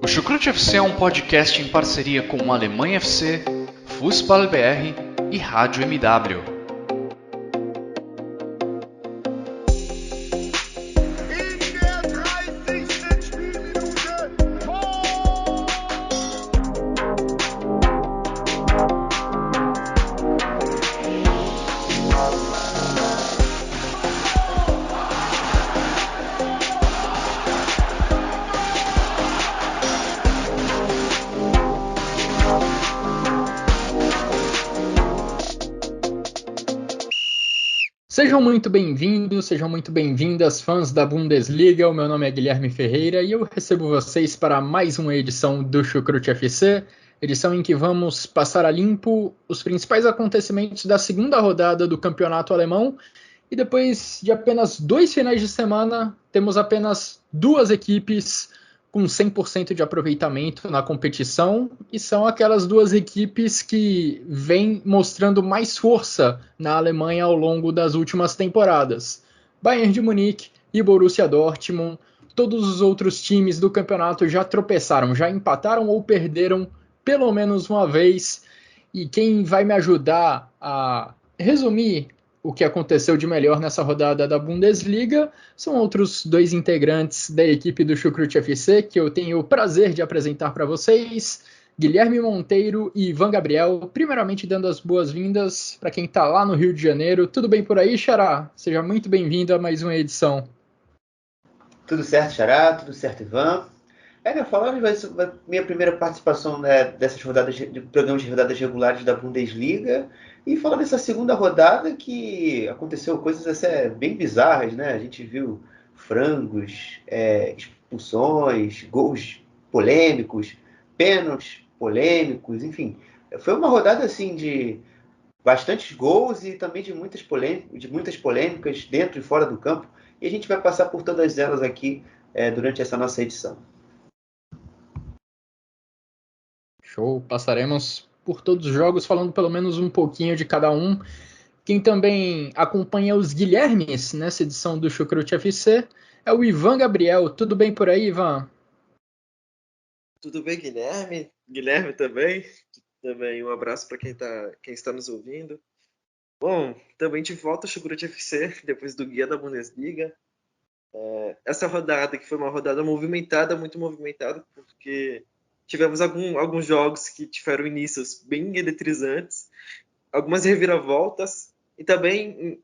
O Chucrute FC é um podcast em parceria com Alemanha FC, Fußball BR e Rádio MW. Sejam muito bem-vindos, sejam muito bem-vindas, fãs da Bundesliga. O meu nome é Guilherme Ferreira e eu recebo vocês para mais uma edição do Chucrute FC, edição em que vamos passar a limpo os principais acontecimentos da segunda rodada do campeonato alemão. E depois de apenas 2 finais de semana, temos apenas 2 equipes com 100% de aproveitamento na competição, e são aquelas 2 equipes que vêm mostrando mais força na Alemanha ao longo das últimas temporadas. Bayern de Munique e Borussia Dortmund. Todos os outros times do campeonato já tropeçaram, já empataram ou perderam pelo menos uma vez. E quem vai me ajudar a resumir o que aconteceu de melhor nessa rodada da Bundesliga são outros 2 integrantes da equipe do Chucrute FC, que eu tenho o prazer de apresentar para vocês, Guilherme Monteiro e Ivan Gabriel. Primeiramente dando as boas-vindas para quem está lá no Rio de Janeiro. Tudo bem por aí, Xará? Seja muito bem-vindo a mais uma edição. Tudo certo, Xará, tudo certo, Ivan. Falando da minha primeira participação, né, dessas rodadas de programas de rodadas regulares da Bundesliga, e falar dessa segunda rodada que aconteceu coisas bem bizarras, né? A gente viu frangos, expulsões, gols polêmicos, pênaltis polêmicos, enfim. Foi uma rodada assim de bastantes gols e também de muitas polêmicas dentro e fora do campo, e a gente vai passar por todas elas aqui durante essa nossa edição. Show, passaremos por todos os jogos, falando pelo menos um pouquinho de cada um. Quem também acompanha os Guilhermes nessa edição do Chucrute FC é o Ivan Gabriel. Tudo bem por aí, Ivan? Tudo bem, Guilherme? Guilherme também. Também um abraço para quem está nos ouvindo. Bom, também de volta ao Chucrute FC, depois do Guia da Bundesliga. Essa rodada, que foi uma rodada movimentada, muito movimentada, porque tivemos alguns jogos que tiveram inícios bem eletrizantes, algumas reviravoltas, e também,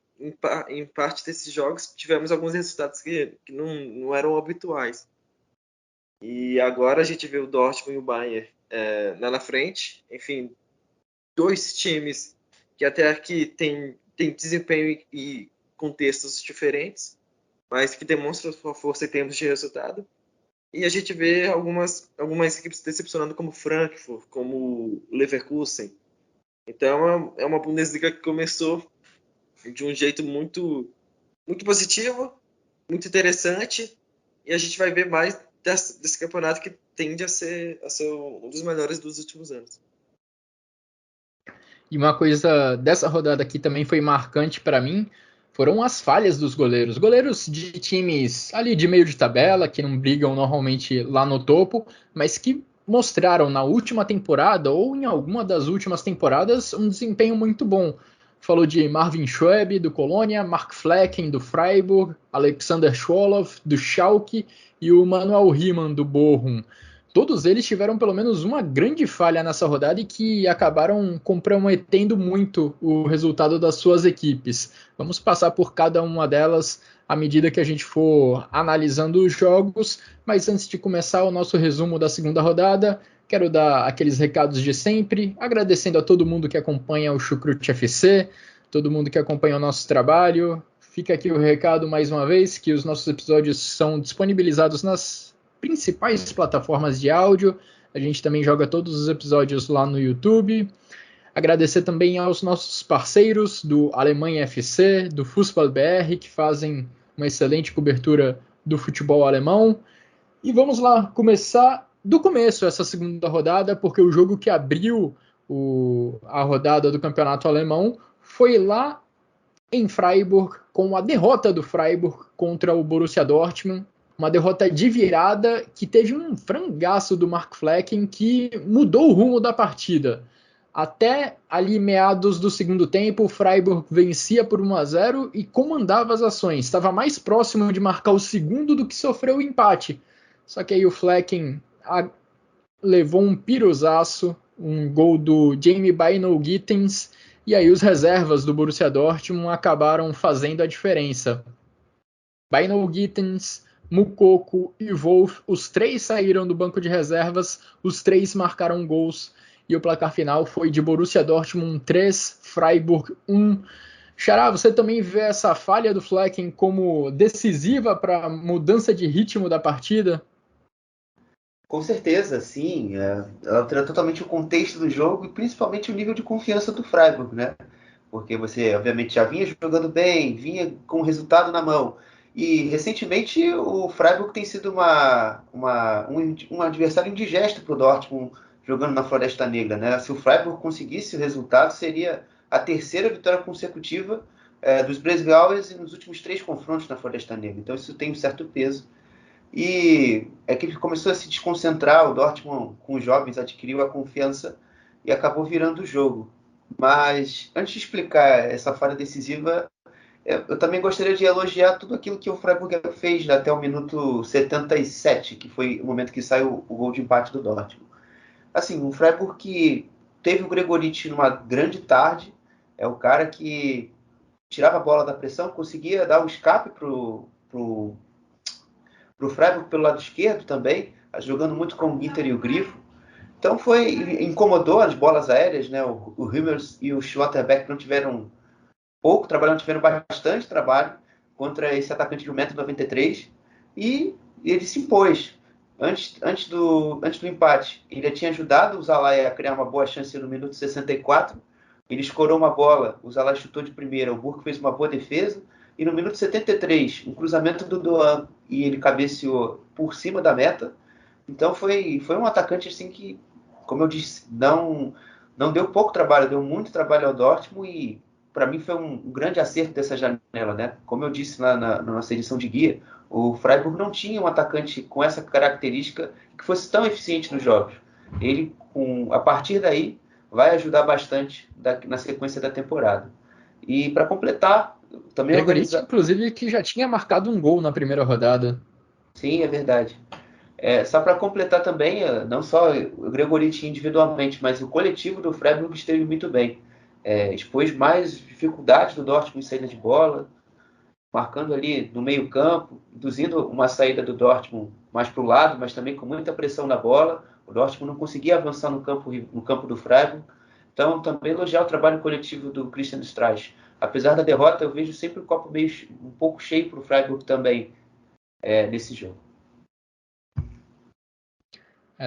em parte desses jogos, tivemos alguns resultados que não eram habituais. E agora a gente vê o Dortmund e o Bayern lá na frente. Enfim, 2 times que até aqui têm desempenho e contextos diferentes, mas que demonstram sua força em termos de resultado. E a gente vê algumas equipes decepcionando, como Frankfurt, como Leverkusen. Então é uma Bundesliga que começou de um jeito muito, muito positivo, muito interessante, e a gente vai ver mais desse campeonato que tende a ser um dos melhores dos últimos anos. E uma coisa dessa rodada aqui também foi marcante para mim, foram as falhas dos goleiros. Goleiros de times ali de meio de tabela, que não brigam normalmente lá no topo, mas que mostraram na última temporada, ou em alguma das últimas temporadas, um desempenho muito bom. Falou de Marvin Schwäbe, do Colônia, Mark Flecken, do Freiburg, Alexander Schwolow, do Schalke, e o Manuel Riemann, do Bochum. Todos eles tiveram pelo menos uma grande falha nessa rodada e que acabaram comprometendo muito o resultado das suas equipes. Vamos passar por cada uma delas à medida que a gente for analisando os jogos, mas antes de começar o nosso resumo da segunda rodada, quero dar aqueles recados de sempre, agradecendo a todo mundo que acompanha o Chucrute FC, todo mundo que acompanha o nosso trabalho. Fica aqui o recado mais uma vez, que os nossos episódios são disponibilizados nas principais plataformas de áudio. A gente também joga todos os episódios lá no YouTube. Agradecer também aos nossos parceiros do Alemanha FC, do Fußball BR, que fazem uma excelente cobertura do futebol alemão. E vamos lá começar do começo essa segunda rodada, porque o jogo que abriu a rodada do campeonato alemão foi lá em Freiburg, com a derrota do Freiburg contra o Borussia Dortmund. uma derrota de virada que teve um frangaço do Mark Flecken que mudou o rumo da partida. Até ali meados do segundo tempo, o Freiburg vencia por 1-0 e comandava as ações. Estava mais próximo de marcar o segundo do que sofreu o empate. Só que aí o Flecken levou um piruzaço, um gol do Jamie Bynoe-Gittens, e aí os reservas do Borussia Dortmund acabaram fazendo a diferença. Bynoe-Gittens, Moukoko e Wolf, os três saíram do banco de reservas, os três marcaram gols, e o placar final foi de Borussia Dortmund 3, Freiburg 1. Xará, você também vê essa falha do Flecken como decisiva para a mudança de ritmo da partida? Com certeza, sim. Ela altera totalmente o contexto do jogo e principalmente o nível de confiança do Freiburg, né? Porque você, obviamente, já vinha jogando bem, vinha com o resultado na mão. E, recentemente, o Freiburg tem sido um adversário indigesto para o Dortmund jogando na Floresta Negra, né? Se o Freiburg conseguisse o resultado, seria a terceira vitória consecutiva dos Bresgauers nos últimos 3 confrontos na Floresta Negra. Então, isso tem um certo peso. E é que ele começou a se desconcentrar, o Dortmund, com os jovens, adquiriu a confiança e acabou virando o jogo. Mas, antes de explicar essa falha decisiva, eu também gostaria de elogiar tudo aquilo que o Freiburg fez até o minuto 77, que foi o momento que saiu o gol de empate do Dortmund. Assim, o Freiburg que teve o Gregoritsch numa grande tarde, é o cara que tirava a bola da pressão, conseguia dar um escape pro Freiburg pelo lado esquerdo também, jogando muito com o Ginter e o Grifo. Então incomodou as bolas aéreas, né? O Hummels e o Schlotterbeck não tiveram pouco trabalho, não tiveram bastante trabalho contra esse atacante de 1,93 m e ele se impôs. Antes do empate, ele tinha ajudado o Zalai a criar uma boa chance no minuto 64. Ele escorou uma bola, o Zalai chutou de primeira, o Burke fez uma boa defesa. E no minuto 73, um cruzamento do Doan e ele cabeceou por cima da meta. Então foi um atacante assim que, como eu disse, não deu pouco trabalho, deu muito trabalho ao Dortmund e para mim foi um grande acerto dessa janela, né? Como eu disse lá na nossa edição de guia, o Freiburg não tinha um atacante com essa característica que fosse tão eficiente nos jogos. Ele, a partir daí, vai ajudar bastante na sequência da temporada. E para completar, também Gregoritsch, inclusive, que já tinha marcado um gol na primeira rodada. Sim, é verdade. Só para completar também, não só o Gregoritsch individualmente, mas o coletivo do Freiburg esteve muito bem. Expôs mais dificuldades do Dortmund em saída de bola, marcando ali no meio campo, induzindo uma saída do Dortmund mais para o lado, mas também com muita pressão na bola. O Dortmund não conseguia avançar no campo do Freiburg. Então, também elogiar o trabalho coletivo do Christian Streich. Apesar da derrota, eu vejo sempre o copo meio um pouco cheio para o Freiburg também nesse jogo.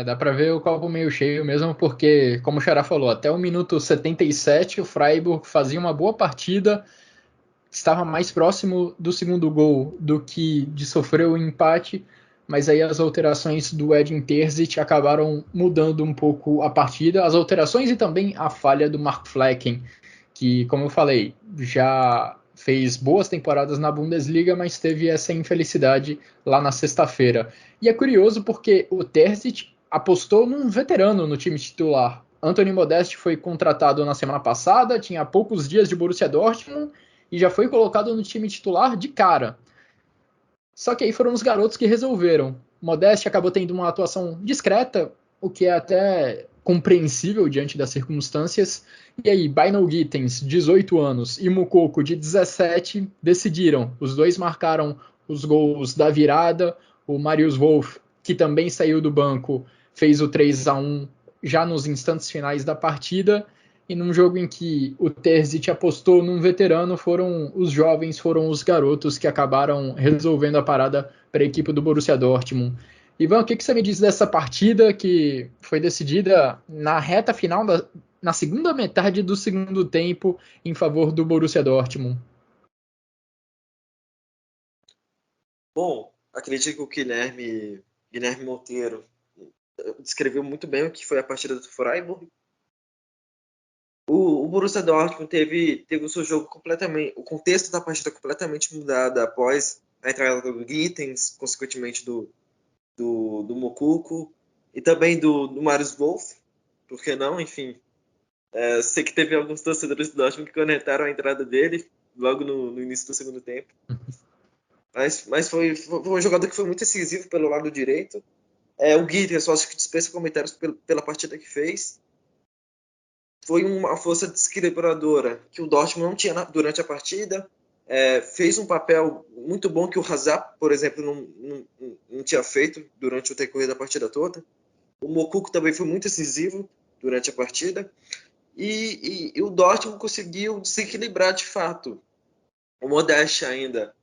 Dá para ver o copo meio cheio mesmo, porque, como o Xará falou, até o minuto 77 o Freiburg fazia uma boa partida, estava mais próximo do segundo gol do que de sofrer o empate, mas aí as alterações do Edin Terzic acabaram mudando um pouco a partida, as alterações e também a falha do Mark Flecken, que, como eu falei, já fez boas temporadas na Bundesliga, mas teve essa infelicidade lá na sexta-feira. E é curioso porque o Terzic apostou num veterano no time titular. Anthony Modeste foi contratado na semana passada, tinha poucos dias de Borussia Dortmund e já foi colocado no time titular de cara. Só que aí foram os garotos que resolveram. Modeste acabou tendo uma atuação discreta, o que é até compreensível diante das circunstâncias. E aí, Bynoe-Gittens, 18 anos, e Moukoko, de 17, decidiram. Os dois marcaram os gols da virada. O Marius Wolf, que também saiu do banco, fez o 3-1 já nos instantes finais da partida. E num jogo em que o Terzic apostou num veterano, foram os garotos que acabaram resolvendo a parada para a equipe do Borussia Dortmund. Ivan, o que você me diz dessa partida que foi decidida na reta final, na segunda metade do segundo tempo, em favor do Borussia Dortmund? Bom, acredito que o Guilherme Monteiro descreveu muito bem o que foi a partida do Freiburg. O Borussia Dortmund teve o seu jogo completamente, o contexto da partida completamente mudado após a entrada do Gittens, consequentemente do Moukoko, e também do Marius Wolff, por que não? Enfim, sei que teve alguns torcedores do Dortmund que conectaram a entrada dele logo no início do segundo tempo. Mas foi um jogador que foi muito decisivo pelo lado direito. O Gittens, eu acho que dispensa comentários pela partida que fez. Foi uma força desequilibradora que o Dortmund não tinha durante a partida. Fez um papel muito bom que o Hazard, por exemplo, não tinha feito durante o decorrer da partida toda. O Moukoko também foi muito decisivo durante a partida. E o Dortmund conseguiu desequilibrar de fato. O Modeste ainda.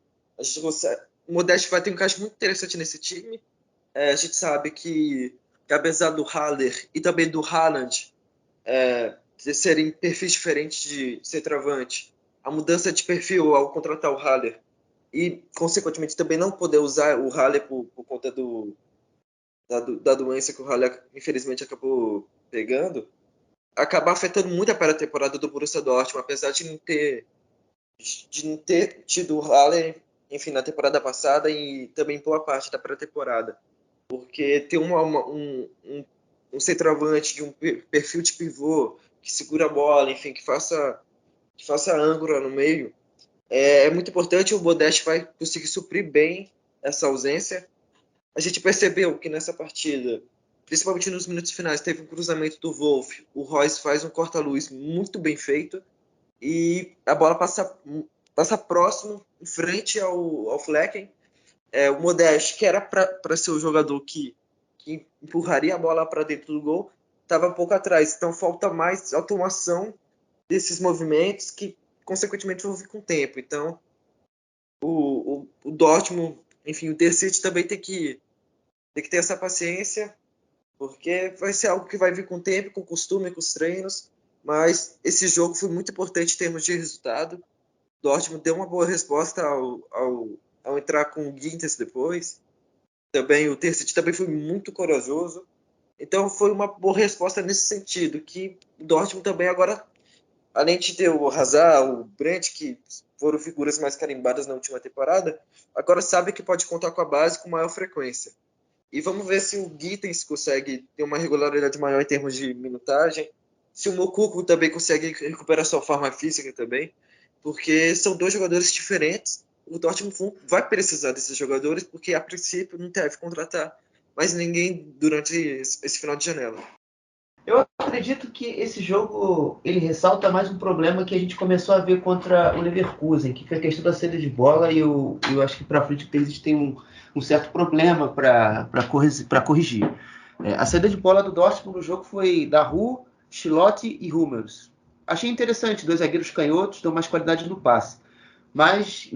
O Modeste vai ter um encaixe muito interessante nesse time. A gente sabe que apesar do Haller e também do Haaland serem perfis diferentes de centroavante, a mudança de perfil ao contratar o Haller e, consequentemente, também não poder usar o Haller por conta da doença que o Haller, infelizmente, acabou pegando, acaba afetando muito a pré-temporada do Borussia Dortmund, apesar de não ter tido o Haller, enfim, na temporada passada e também boa parte da pré-temporada. Porque ter um centroavante de um perfil de pivô que segura a bola, enfim, que faça âncora no meio, é muito importante. O Modeste vai conseguir suprir bem essa ausência. A gente percebeu que nessa partida, principalmente nos minutos finais, teve um cruzamento do Wolff, o Royce faz um corta-luz muito bem feito e a bola passa próximo, em frente ao Flecken. O Modeste, que era para ser o jogador que empurraria a bola para dentro do gol, estava um pouco atrás. Então falta mais automação desses movimentos que, consequentemente, vão vir com o tempo. Então, o Dortmund, enfim, o The City também tem que ter essa paciência, porque vai ser algo que vai vir com o tempo, com o costume, com os treinos. Mas esse jogo foi muito importante em termos de resultado. O Dortmund deu uma boa resposta ao entrar com o Gittens depois. Também o The City também foi muito corajoso. Então foi uma boa resposta nesse sentido, que o Dortmund também agora, além de ter o Hazard, o Brandt, que foram figuras mais carimbadas na última temporada, agora sabe que pode contar com a base com maior frequência. E vamos ver se o Gittens consegue ter uma regularidade maior em termos de minutagem, se o Moukoko também consegue recuperar sua forma física também, porque são dois jogadores diferentes. O Dortmund vai precisar desses jogadores, porque a princípio não deve contratar mais ninguém durante esse final de janela. Eu acredito que esse jogo ele ressalta mais um problema que a gente começou a ver contra o Leverkusen, que foi a questão da saída de bola, e eu acho que para frente a gente tem um certo problema para corrigir. A saída de bola do Dortmund no jogo foi Dahoud, Chilotti e Hummels. Achei interessante, dois zagueiros canhotos dão mais qualidade no passe, mas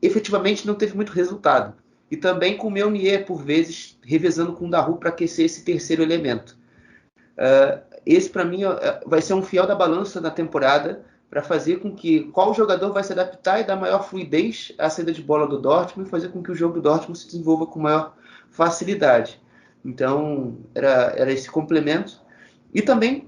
efetivamente não teve muito resultado. E também com o Meunier, por vezes, revezando com o Dahoud para aquecer esse terceiro elemento. Esse, para mim, vai ser um fiel da balança na temporada para fazer com que qual jogador vai se adaptar e dar maior fluidez à saída de bola do Dortmund e fazer com que o jogo do Dortmund se desenvolva com maior facilidade. Então, era esse complemento. E também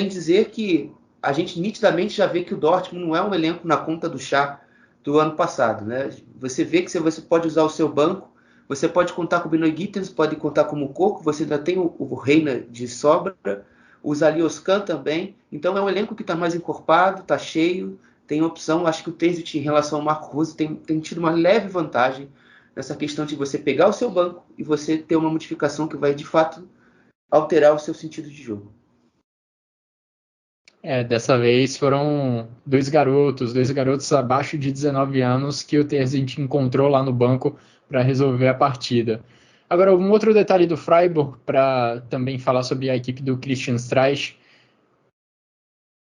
dizer que a gente nitidamente já vê que o Dortmund não é um elenco na conta do chá do ano passado, né? Você vê que você pode usar o seu banco, você pode contar com o Benoit Gittens, pode contar com o Moukoko, você ainda tem o Reina de sobra, o Zalioscan também. Então é um elenco que está mais encorpado, está cheio, tem opção. Acho que o Terzic, em relação ao Marco Rose, tem tido uma leve vantagem nessa questão de você pegar o seu banco e você ter uma modificação que vai, de fato, alterar o seu sentido de jogo. Dessa vez foram dois garotos abaixo de 19 anos que o Terzic encontrou lá no banco para resolver a partida. Agora, um outro detalhe do Freiburg, para também falar sobre a equipe do Christian Streich.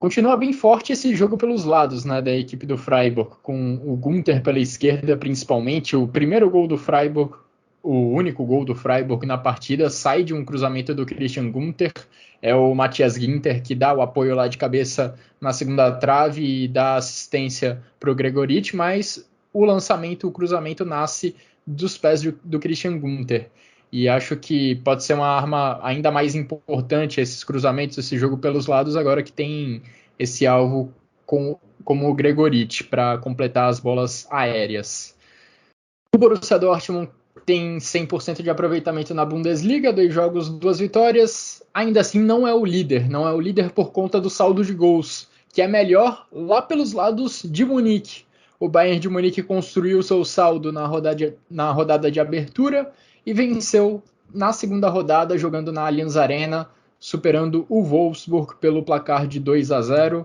Continua bem forte esse jogo pelos lados, né, da equipe do Freiburg, com o Günther pela esquerda principalmente. O primeiro gol do Freiburg, o único gol do Freiburg na partida, sai de um cruzamento do Christian Günther. É o Matthias Ginter que dá o apoio lá de cabeça na segunda trave e dá assistência para o Gregoritsch, mas o cruzamento nasce dos pés do Christian Günther. E acho que pode ser uma arma ainda mais importante, esses cruzamentos, esse jogo pelos lados, agora que tem esse alvo como o Gregoritsch para completar as bolas aéreas. O Borussia Dortmund tem 100% de aproveitamento na Bundesliga, 2 jogos, 2 vitórias. Ainda assim, não é o líder. Não é o líder por conta do saldo de gols, que é melhor lá pelos lados de Munique. O Bayern de Munique construiu seu saldo na rodada de abertura e venceu na segunda rodada, jogando na Allianz Arena, superando o Wolfsburg pelo placar de 2-0.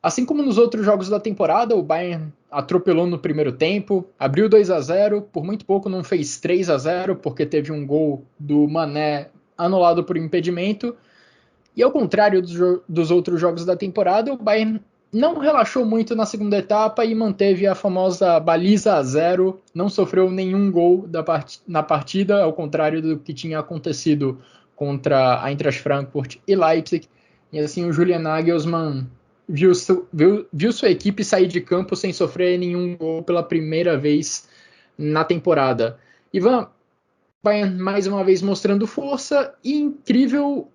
Assim como nos outros jogos da temporada, o Bayern atropelou no primeiro tempo, abriu 2-0, por muito pouco não fez 3-0, porque teve um gol do Mané anulado por impedimento. E ao contrário dos outros jogos da temporada, o Bayern não relaxou muito na segunda etapa e manteve a famosa baliza a 0, não sofreu nenhum gol na partida, ao contrário do que tinha acontecido contra a Eintracht Frankfurt e Leipzig. E assim o Julian Nagelsmann viu sua equipe sair de campo sem sofrer nenhum gol pela primeira vez na temporada. Ivan, Bayern mais uma vez mostrando força e incrível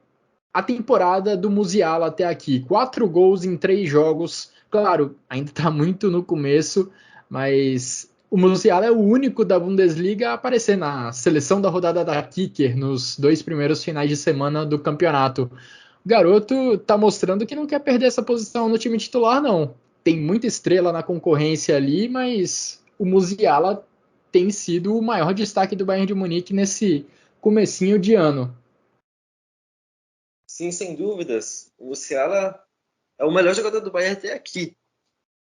a temporada do Musiala até aqui. 4 gols em 3 jogos. Claro, ainda está muito no começo, mas o Musiala é o único da Bundesliga a aparecer na seleção da rodada da Kicker nos 2 primeiros finais de semana do campeonato. O garoto tá mostrando que não quer perder essa posição no time titular, não. Tem muita estrela na concorrência ali, mas o Musiala tem sido o maior destaque do Bayern de Munique nesse comecinho de ano. Sim, sem dúvidas. O Musiala é o melhor jogador do Bayern até aqui.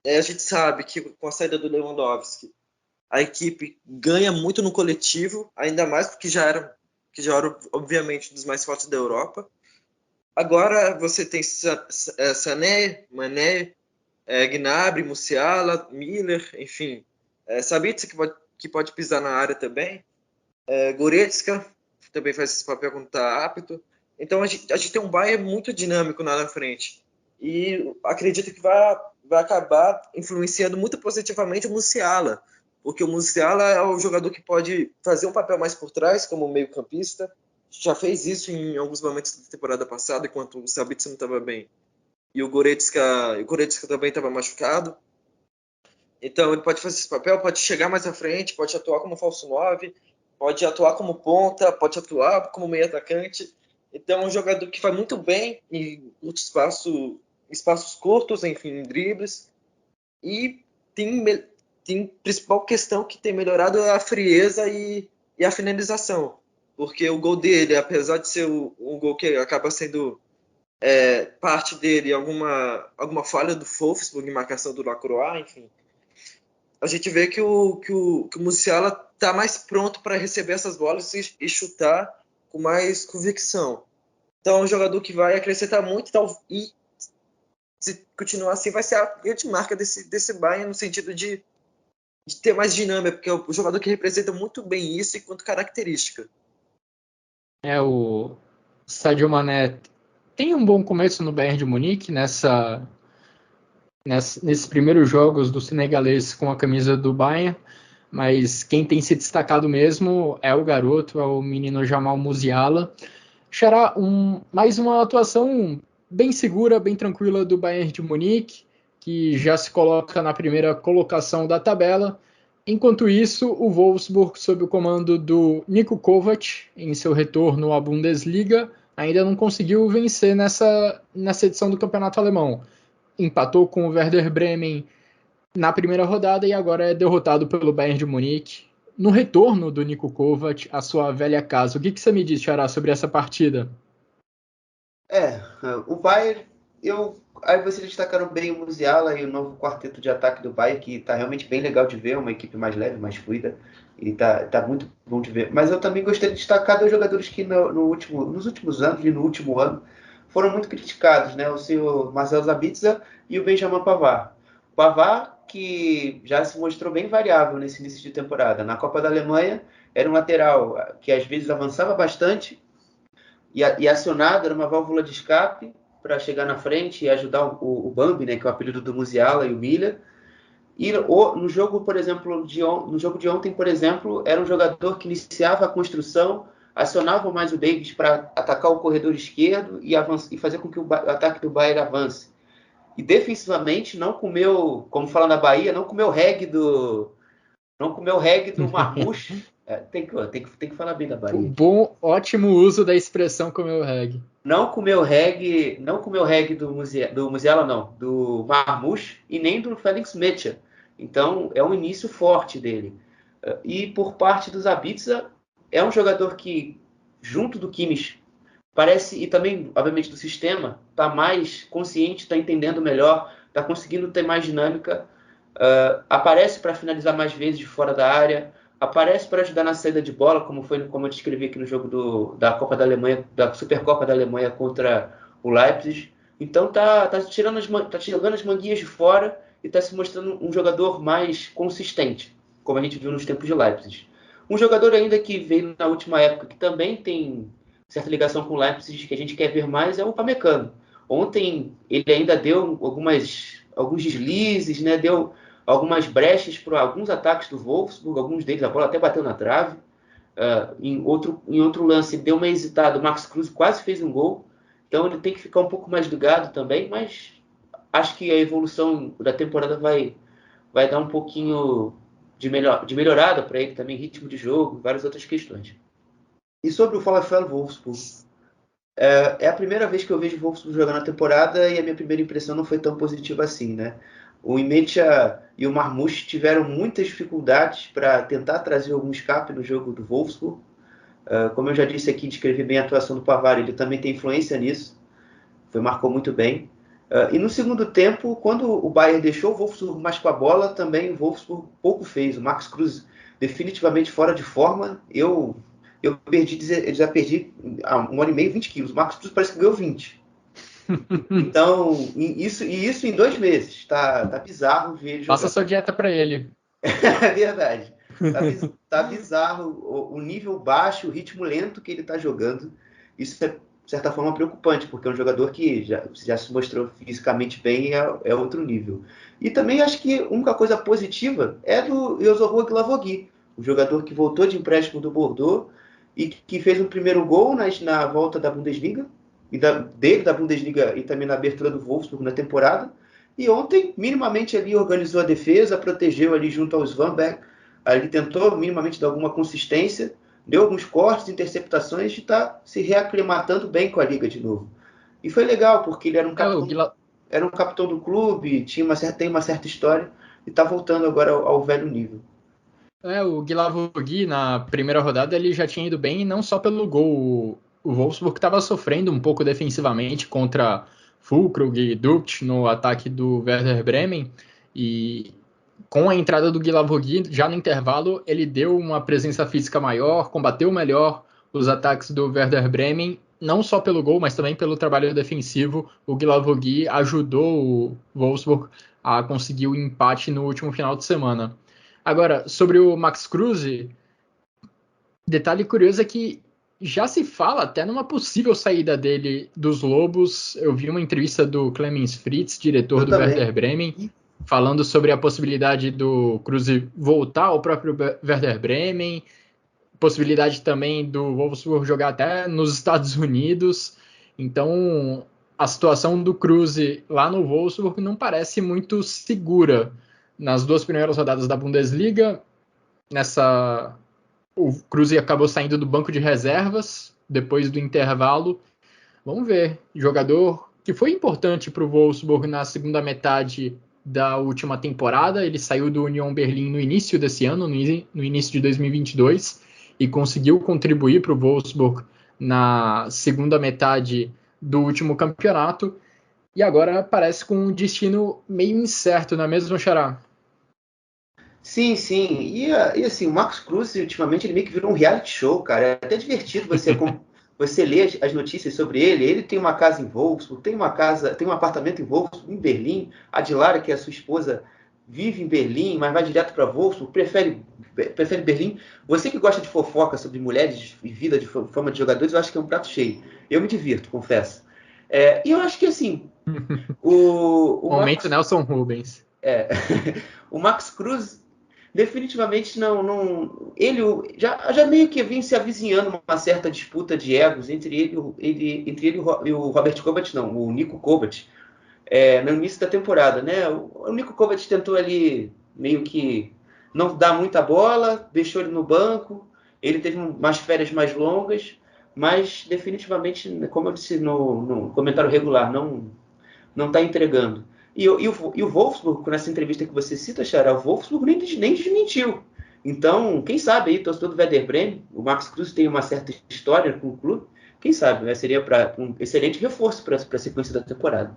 A gente sabe que com a saída do Lewandowski, a equipe ganha muito no coletivo, ainda mais porque já era obviamente, dos mais fortes da Europa. Agora você tem Sané, Mané, Gnabry, Musiala, Miller, enfim. Sabitzer que pode pisar na área também. Goretzka também faz esse papel quando está apto. Então a gente tem um Bayern muito dinâmico lá na frente. E acredito que vai acabar influenciando muito positivamente o Musiala. Porque o Musiala é o jogador que pode fazer um papel mais por trás, como meio campista. Já fez isso em alguns momentos da temporada passada, enquanto o Sabitzer não estava bem. E o Goretzka também estava machucado. Então ele pode fazer esse papel, pode chegar mais à frente, pode atuar como falso 9, pode atuar como ponta, pode atuar como meio atacante. Então é um jogador que vai muito bem em espaços curtos, enfim, em dribles. E tem principal questão que tem melhorado é a frieza e a finalização. Porque o gol dele, apesar de ser um gol que acaba sendo parte dele, alguma falha do Wolfsburg em marcação do Lacroix, enfim, a gente vê que o Musiala está mais pronto para receber essas bolas e chutar com mais convicção. Então é um jogador que vai acrescentar muito e se continuar assim vai ser a grande marca desse Bayern no sentido de ter mais dinâmica, porque é um jogador que representa muito bem isso enquanto característica. O Sadio Mané tem um bom começo no Bayern de Munique, nesses primeiros jogos do senegalês com a camisa do Bayern, mas quem tem se destacado mesmo é o garoto, é o menino Jamal Musiala. Xará, mais uma atuação bem segura, bem tranquila do Bayern de Munique, que já se coloca na primeira colocação da tabela. Enquanto isso, o Wolfsburg, sob o comando do Niko Kovac, em seu retorno à Bundesliga, ainda não conseguiu vencer nessa edição do campeonato alemão. Empatou com o Werder Bremen na primeira rodada e agora é derrotado pelo Bayern de Munique. No retorno do Niko Kovac à sua velha casa, o que você me diz, Xará, sobre essa partida? O Bayern, aí vocês destacaram bem o Musiala e o novo quarteto de ataque do Bayern, que está realmente bem legal de ver, uma equipe mais leve, mais fluida, e tá muito bom de ver. Mas eu também gostaria de destacar dois jogadores que nos últimos anos e no último ano foram muito criticados, né? O senhor Marcel Sabitzer e o Benjamin Pavard. O Pavard, que já se mostrou bem variável nesse início de temporada. Na Copa da Alemanha, era um lateral que às vezes avançava bastante e acionado, era uma válvula de escape para chegar na frente e ajudar o Bambi, né, que é o apelido do Musiala e o Miller. E no jogo, por exemplo, no jogo de ontem, por exemplo, era um jogador que iniciava a construção, acionava mais o Davis para atacar o corredor esquerdo e fazer com que o ataque do Bayern avance. E defensivamente não comeu, como fala na Bahia, não comeu reggae do Marmouche. Tem que falar bem da Bahia. Bom, ótimo uso da expressão comeu reggae. Não comeu reggae do Musiala, não, do Marmouche e nem do Felix Metscher. Então é um início forte dele. E por parte do Sabitzer, é um jogador que, junto do Kimmich, parece, e também, obviamente, do sistema, está mais consciente, está entendendo melhor, está conseguindo ter mais dinâmica, aparece para finalizar mais vezes de fora da área, aparece para ajudar na saída de bola, como eu descrevi aqui no jogo da Copa da Alemanha, da Supercopa da Alemanha contra o Leipzig. Então tá jogando as manguinhas de fora e está se mostrando um jogador mais consistente, como a gente viu nos tempos de Leipzig. Um jogador ainda que veio na última época, que também tem certa ligação com o Leipzig, que a gente quer ver mais, é o Upamecano. Ontem ele ainda deu alguns deslizes, né? Deu algumas brechas para alguns ataques do Wolfsburg, alguns deles a bola até bateu na trave. Em outro lance deu uma hesitada, o Max Kruse quase fez um gol, então ele tem que ficar um pouco mais ligado também, mas acho que a evolução da temporada vai dar um pouquinho de melhorada para ele também, ritmo de jogo, várias outras questões. E sobre o VfL Wolfsburg, é a primeira vez que eu vejo o Wolfsburg jogando na temporada e a minha primeira impressão não foi tão positiva assim, né? O Imetia e o Marmouche tiveram muitas dificuldades para tentar trazer algum escape no jogo do Wolfsburg. Como eu já disse aqui, descrevi bem a atuação do Pavard, ele também tem influência nisso. Marcou muito bem. E no segundo tempo, quando o Bayern deixou o Wolfsburg mais com a bola, também o Wolfsburg pouco fez. O Max Kruse definitivamente fora de forma. Eu já perdi há 1 ano e meio 20 quilos. O Max Kruse parece que ganhou 20. Então, isso em 2 meses. Tá bizarro ver ele jogar. Passa sua dieta para ele. É verdade. Tá bizarro o nível baixo, o ritmo lento que ele tá jogando. Isso é, de certa forma, preocupante, porque é um jogador que já se mostrou fisicamente bem e é outro nível. E também acho que a única coisa positiva é do Yozovo Glavogui, o jogador que voltou de empréstimo do Bordeaux e que fez o primeiro gol na volta da Bundesliga, da Bundesliga e também na abertura do Wolfsburg na temporada. E ontem, minimamente ali organizou a defesa, protegeu ali junto ao Svanberg, ali tentou minimamente dar alguma consistência, deu alguns cortes, interceptações e está se reaclimatando bem com a liga de novo. E foi legal, porque ele era um capitão do clube, tem uma certa história e está voltando agora ao velho nível. O Glavogui, na primeira rodada, ele já tinha ido bem, e não só pelo gol. O Wolfsburg estava sofrendo um pouco defensivamente contra Füllkrug e Duct no ataque do Werder Bremen, e com a entrada do Glavogui, já no intervalo, ele deu uma presença física maior, combateu melhor os ataques do Werder Bremen, não só pelo gol, mas também pelo trabalho defensivo. O Glavogui ajudou o Wolfsburg a conseguir o empate no último final de semana. Agora, sobre o Max Kruse, detalhe curioso é que já se fala até numa possível saída dele dos Lobos. Eu vi uma entrevista do Clemens Fritz, diretor do Werder Bremen, falando sobre a possibilidade do Kruse voltar ao próprio Werder Bremen, possibilidade também do Wolfsburg jogar até nos Estados Unidos. Então, a situação do Kruse lá no Wolfsburg não parece muito segura. Nas 2 primeiras rodadas da Bundesliga, o Kruse acabou saindo do banco de reservas depois do intervalo. Vamos ver. Jogador que foi importante para o Wolfsburg na segunda metade da última temporada. Ele saiu do Union Berlin no início desse ano, no início de 2022, e conseguiu contribuir para o Wolfsburg na segunda metade do último campeonato. E agora parece com um destino meio incerto, não é mesmo, Xará? Sim. E assim, o Max Kruse, ultimamente, ele meio que virou um reality show, cara. É até divertido você ler as notícias sobre ele. Ele tem uma casa em Wolfsburg, tem um apartamento em Wolfsburg, em Berlim. A Dilara, que é a sua esposa, vive em Berlim, mas vai direto para Wolfsburg, prefere Berlim. Você que gosta de fofoca sobre mulheres e vida de fama de jogadores, eu acho que é um prato cheio. Eu me divirto, confesso. E eu acho que, assim... o Momento Nelson Rubens. O Max Kruse definitivamente não ele já meio que vinha se avizinhando uma certa disputa de egos entre ele e o Robert Kovac, não, o Nico Kovac, no início da temporada, né? O Niko Kovac tentou ali meio que não dar muita bola, deixou ele no banco, ele teve umas férias mais longas, mas definitivamente, como eu disse no comentário regular, não está entregando. E o Wolfsburg, nessa entrevista que você cita, Xará, o Wolfsburg nem desmentiu. Então, quem sabe aí, torcedor do Werder Bremen, o Max Kruse tem uma certa história com o clube, quem sabe, né, seria um excelente reforço para a sequência da temporada.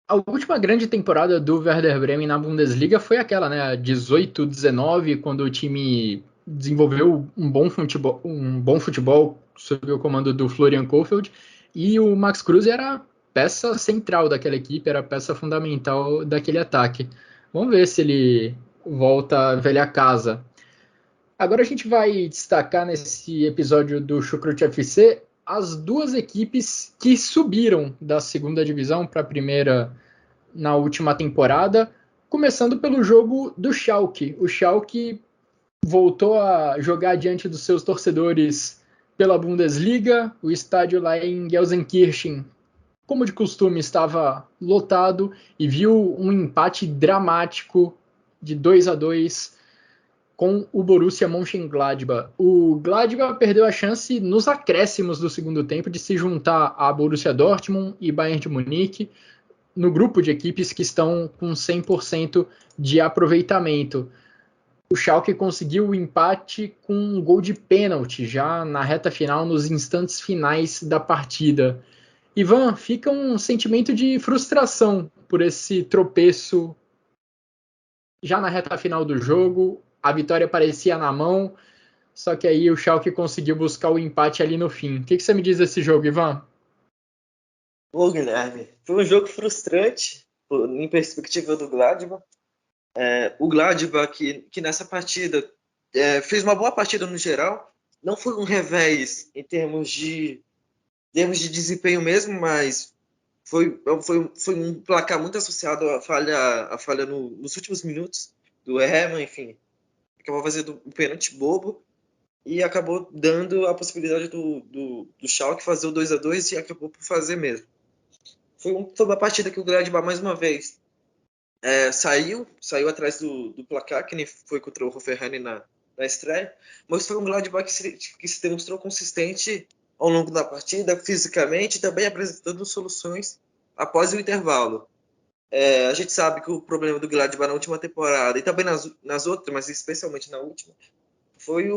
A última grande temporada do Werder Bremen na Bundesliga foi aquela, né, 18-19, quando o time desenvolveu um bom futebol sob o comando do Florian Kohfeldt, e o Max Kruse era a peça central daquela equipe, era a peça fundamental daquele ataque. Vamos ver se ele volta à velha casa. Agora a gente vai destacar nesse episódio do Chucrute FC as duas equipes que subiram da segunda divisão para a primeira na última temporada, começando pelo jogo do Schalke. O Schalke voltou a jogar diante dos seus torcedores pela Bundesliga, o estádio lá em Gelsenkirchen, como de costume, estava lotado e viu um empate dramático de 2-2 com o Borussia Mönchengladbach. O Gladbach perdeu a chance nos acréscimos do segundo tempo de se juntar a Borussia Dortmund e Bayern de Munique no grupo de equipes que estão com 100% de aproveitamento. O Schalke conseguiu o empate com um gol de pênalti já na reta final, nos instantes finais da partida. Ivan, fica um sentimento de frustração por esse tropeço já na reta final do jogo. A vitória parecia na mão, só que aí o Schalke conseguiu buscar o empate ali no fim. O que você me diz desse jogo, Ivan? Ô, Guilherme, foi um jogo frustrante em perspectiva do Gladbach. O Gladbach, que nessa partida fez uma boa partida no geral, não foi um revés em termos de desempenho mesmo, mas foi um placar muito associado à falha nos últimos minutos do Hermann, enfim. Acabou fazendo um pênalti bobo e acabou dando a possibilidade do Schalke fazer o 2-2 e acabou por fazer mesmo. Foi uma partida que o Gladbach, mais uma vez, saiu atrás do placar, que nem foi contra o Hoffenheim na estreia, mas foi um Gladbach que se demonstrou consistente ao longo da partida, fisicamente, e também apresentando soluções após o intervalo. A gente sabe que o problema do Gladbach na última temporada, e também nas outras, mas especialmente na última, foi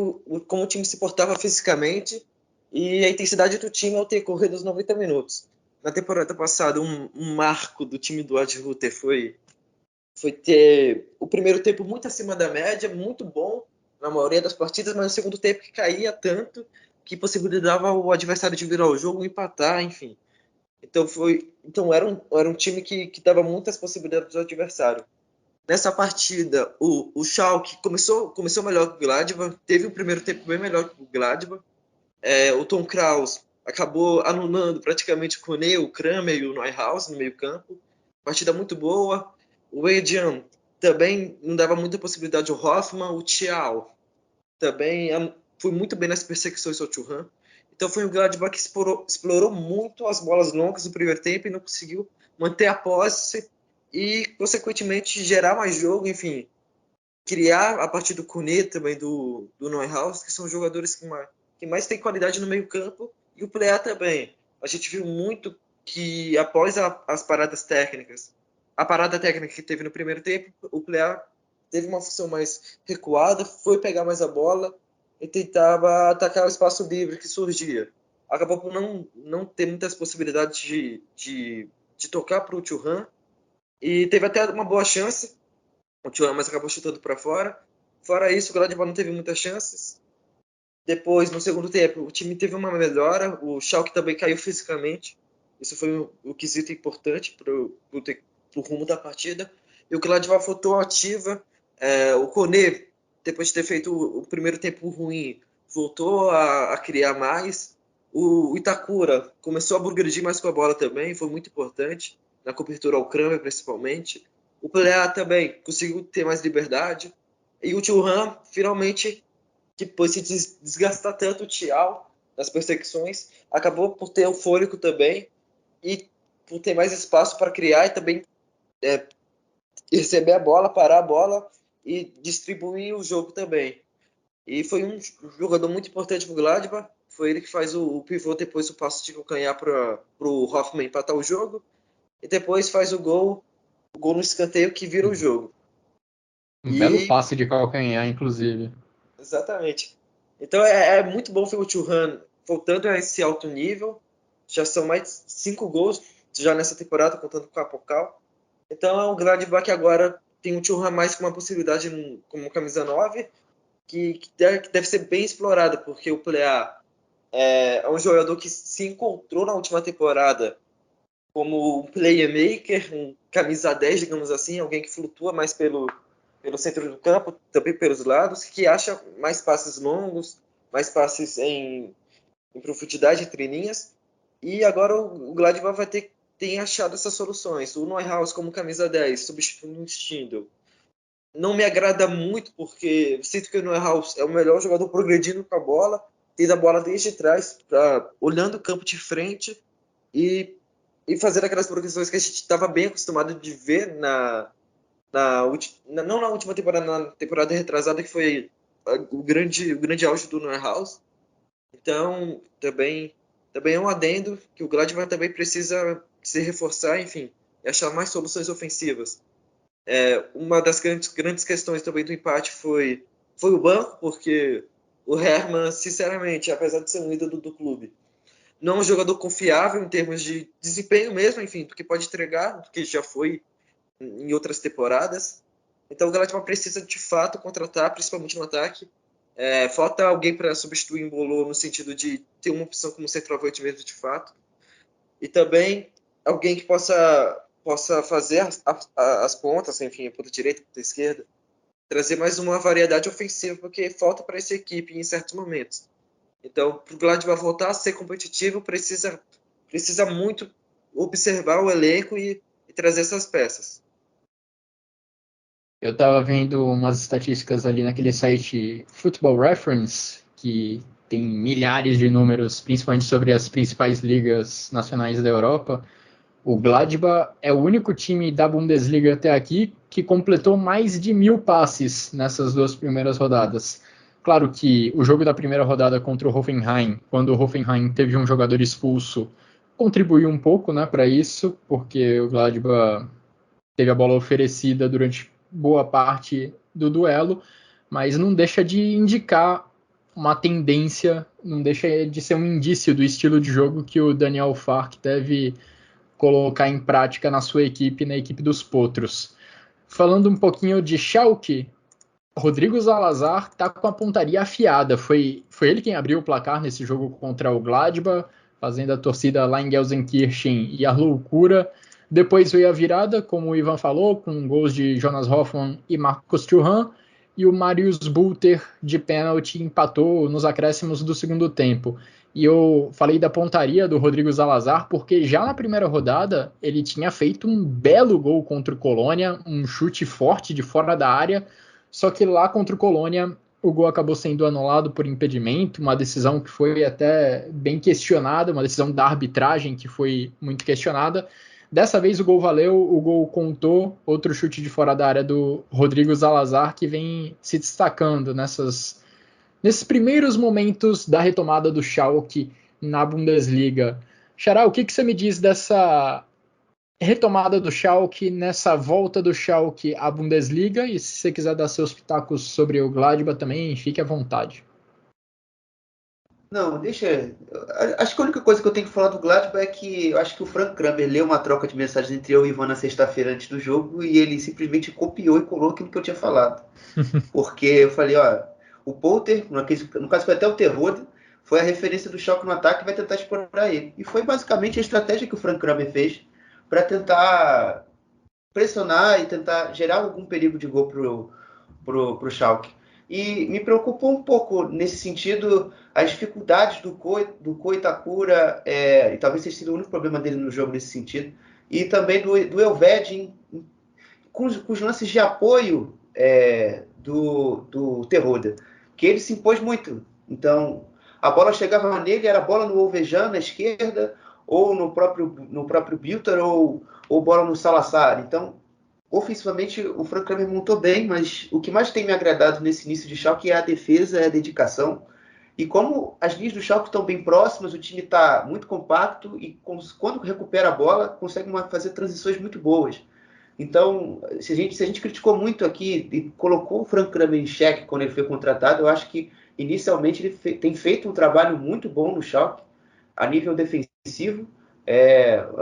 como o time se portava fisicamente e a intensidade do time ao decorrer dos 90 minutos. Na temporada passada, um marco do time do Adi Hütter foi ter o primeiro tempo muito acima da média, muito bom na maioria das partidas, mas o segundo tempo que caía tanto que possibilitava o adversário de virar o jogo, empatar, enfim. Então era um time que dava muitas possibilidades ao adversário. Nessa partida, o Schalke começou melhor que o Gladbach, teve um primeiro tempo bem melhor que o Gladbach. O Tom Kraus acabou anulando praticamente o Kone, o Kramer e o Neuhaus no meio campo. Partida muito boa. O Edian também não dava muita possibilidade ao Hoffmann. O Thial também foi muito bem nas perseguições ao Thuram. Então foi um Gladbach que explorou muito as bolas longas no primeiro tempo e não conseguiu manter a posse e, consequentemente, gerar mais jogo, enfim, criar a partir do Kone, também do Neuhaus, que são jogadores que mais têm qualidade no meio campo, e o Plea também. A gente viu muito que, após as paradas técnicas, a parada técnica que teve no primeiro tempo, o Plea teve uma função mais recuada, foi pegar mais a bola e tentava atacar o espaço livre que surgia. Acabou por não ter muitas possibilidades de tocar para o Thuram, e teve até uma boa chance, o Thuram, mas acabou chutando para fora. Fora isso, o Gladbach não teve muitas chances. Depois, no segundo tempo, o time teve uma melhora, o Schalke também caiu fisicamente. Isso foi um quesito importante para o rumo da partida. E o Gladbach voltou ativa. O Kone, depois de ter feito o primeiro tempo ruim, voltou a criar mais. O Itakura começou a progredir mais com a bola também, foi muito importante, na cobertura ao Kramer principalmente. O Plea também conseguiu ter mais liberdade. E o Thuram, finalmente, depois de desgastar tanto o Thial nas perseguições, acabou por ter o fôlego também e por ter mais espaço para criar e também receber a bola, parar a bola e distribuir o jogo também. E foi um jogador muito importante para o Gladbach. Foi ele que faz o pivô, depois o passo de calcanhar para o Hoffmann empatar o jogo. E depois faz o gol no escanteio que vira o jogo. Um belo passe de calcanhar, inclusive. Exatamente. Então é muito bom ver o Thuram voltando a esse alto nível. Já são mais 5 gols já nessa temporada, contando com a Pokal. Então é um Gladbach que agora tem um Thuram mais com uma possibilidade como camisa 9, que deve ser bem explorada, porque o Plea é um jogador que se encontrou na última temporada como um playmaker, um camisa 10, digamos assim, alguém que flutua mais pelo centro do campo, também pelos lados, que acha mais passes longos, mais passes em profundidade entre linhas. E agora o Gladbach tem achado essas soluções. O Neuhaus como camisa 10, substituindo o Stindl. Não me agrada muito, porque sinto que o Neuhaus é o melhor jogador progredindo com a bola, tendo a bola desde trás, olhando o campo de frente e fazer aquelas progressões que a gente estava bem acostumado de ver não na última temporada, na temporada retrasada, que foi o grande auge do Neuhaus. Então, também é um adendo que o Gladbach também precisa se reforçar, enfim, e achar mais soluções ofensivas. Uma das grandes questões também do empate foi o banco, porque o Herrmann, sinceramente, apesar de ser um ídolo do clube, não é um jogador confiável em termos de desempenho mesmo, enfim, do que pode entregar, do que já foi em outras temporadas. Então o Gladbach precisa de fato contratar, principalmente no ataque. Falta alguém para substituir o Embolo no sentido de ter uma opção como centroavante mesmo de fato. E também alguém que possa fazer as pontas, enfim, a ponta direita, a ponta esquerda, trazer mais uma variedade ofensiva, porque falta para essa equipe em certos momentos. Então, para o Gladbach voltar a ser competitivo, precisa muito observar o elenco e trazer essas peças. Eu estava vendo umas estatísticas ali naquele site Football Reference, que tem milhares de números, principalmente sobre as principais ligas nacionais da Europa. O Gladbach é o único time da Bundesliga até aqui que completou mais de 1.000 passes nessas 2 primeiras rodadas. Claro que o jogo da primeira rodada contra o Hoffenheim, quando o Hoffenheim teve um jogador expulso, contribuiu um pouco, né, para isso, porque o Gladbach teve a bola oferecida durante boa parte do duelo, mas não deixa de indicar uma tendência, não deixa de ser um indício do estilo de jogo que o Daniel Fark deve colocar em prática na sua equipe, na equipe dos Potros. Falando um pouquinho de Schalke, Rodrigo Zalazar está com a pontaria afiada. Foi ele quem abriu o placar nesse jogo contra o Gladbach, fazendo a torcida lá em Gelsenkirchen e a loucura. Depois veio a virada, como o Ivan falou, com gols de Jonas Hoffmann e Marcus Thuram, e o Marius Bülter de pênalti empatou nos acréscimos do segundo tempo. E eu falei da pontaria do Rodrigo Zalazar porque já na primeira rodada ele tinha feito um belo gol contra o Colônia, um chute forte de fora da área, só que lá contra o Colônia o gol acabou sendo anulado por impedimento, uma decisão que foi até bem questionada, uma decisão da arbitragem que foi muito questionada. Dessa vez o gol valeu, o gol contou, outro chute de fora da área do Rodrigo Zalazar, que vem se destacando nesses primeiros momentos da retomada do Schalke na Bundesliga. Xará, o que você me diz dessa retomada do Schalke, nessa volta do Schalke à Bundesliga? E se você quiser dar seus pitacos sobre o Gladbach também, fique à vontade. Não, deixa. Acho que a única coisa que eu tenho que falar do Gladbach é que eu acho que o Frank Kramer leu uma troca de mensagens entre eu e o Ivan na sexta-feira antes do jogo e ele simplesmente copiou e colou aquilo que eu tinha falado. Porque eu falei, ó, o Poulter, no caso foi até o Terrode, foi a referência do Schalke no ataque e vai tentar explorar ele. E foi basicamente a estratégia que o Frank Kramer fez para tentar pressionar e tentar gerar algum perigo de gol pro Schalke. E me preocupou um pouco nesse sentido as dificuldades do Ko Itakura, e talvez seja sido o único problema dele no jogo nesse sentido, e também do Elvedi com os lances de apoio do Terroda, que ele se impôs muito. Então, a bola chegava nele, era a bola no Ovejano, na esquerda, ou no próprio Bilter, ou bola no Salazar. Então, ofensivamente, o Frank Kramer montou bem, mas o que mais tem me agradado nesse início de Schalke é a defesa, é a dedicação. E como as linhas do Schalke estão bem próximas, o time está muito compacto e quando recupera a bola, consegue fazer transições muito boas. Então, se a gente criticou muito aqui e colocou o Frank Kramer em xeque quando ele foi contratado, eu acho que inicialmente ele tem feito um trabalho muito bom no Schalke, a nível defensivo.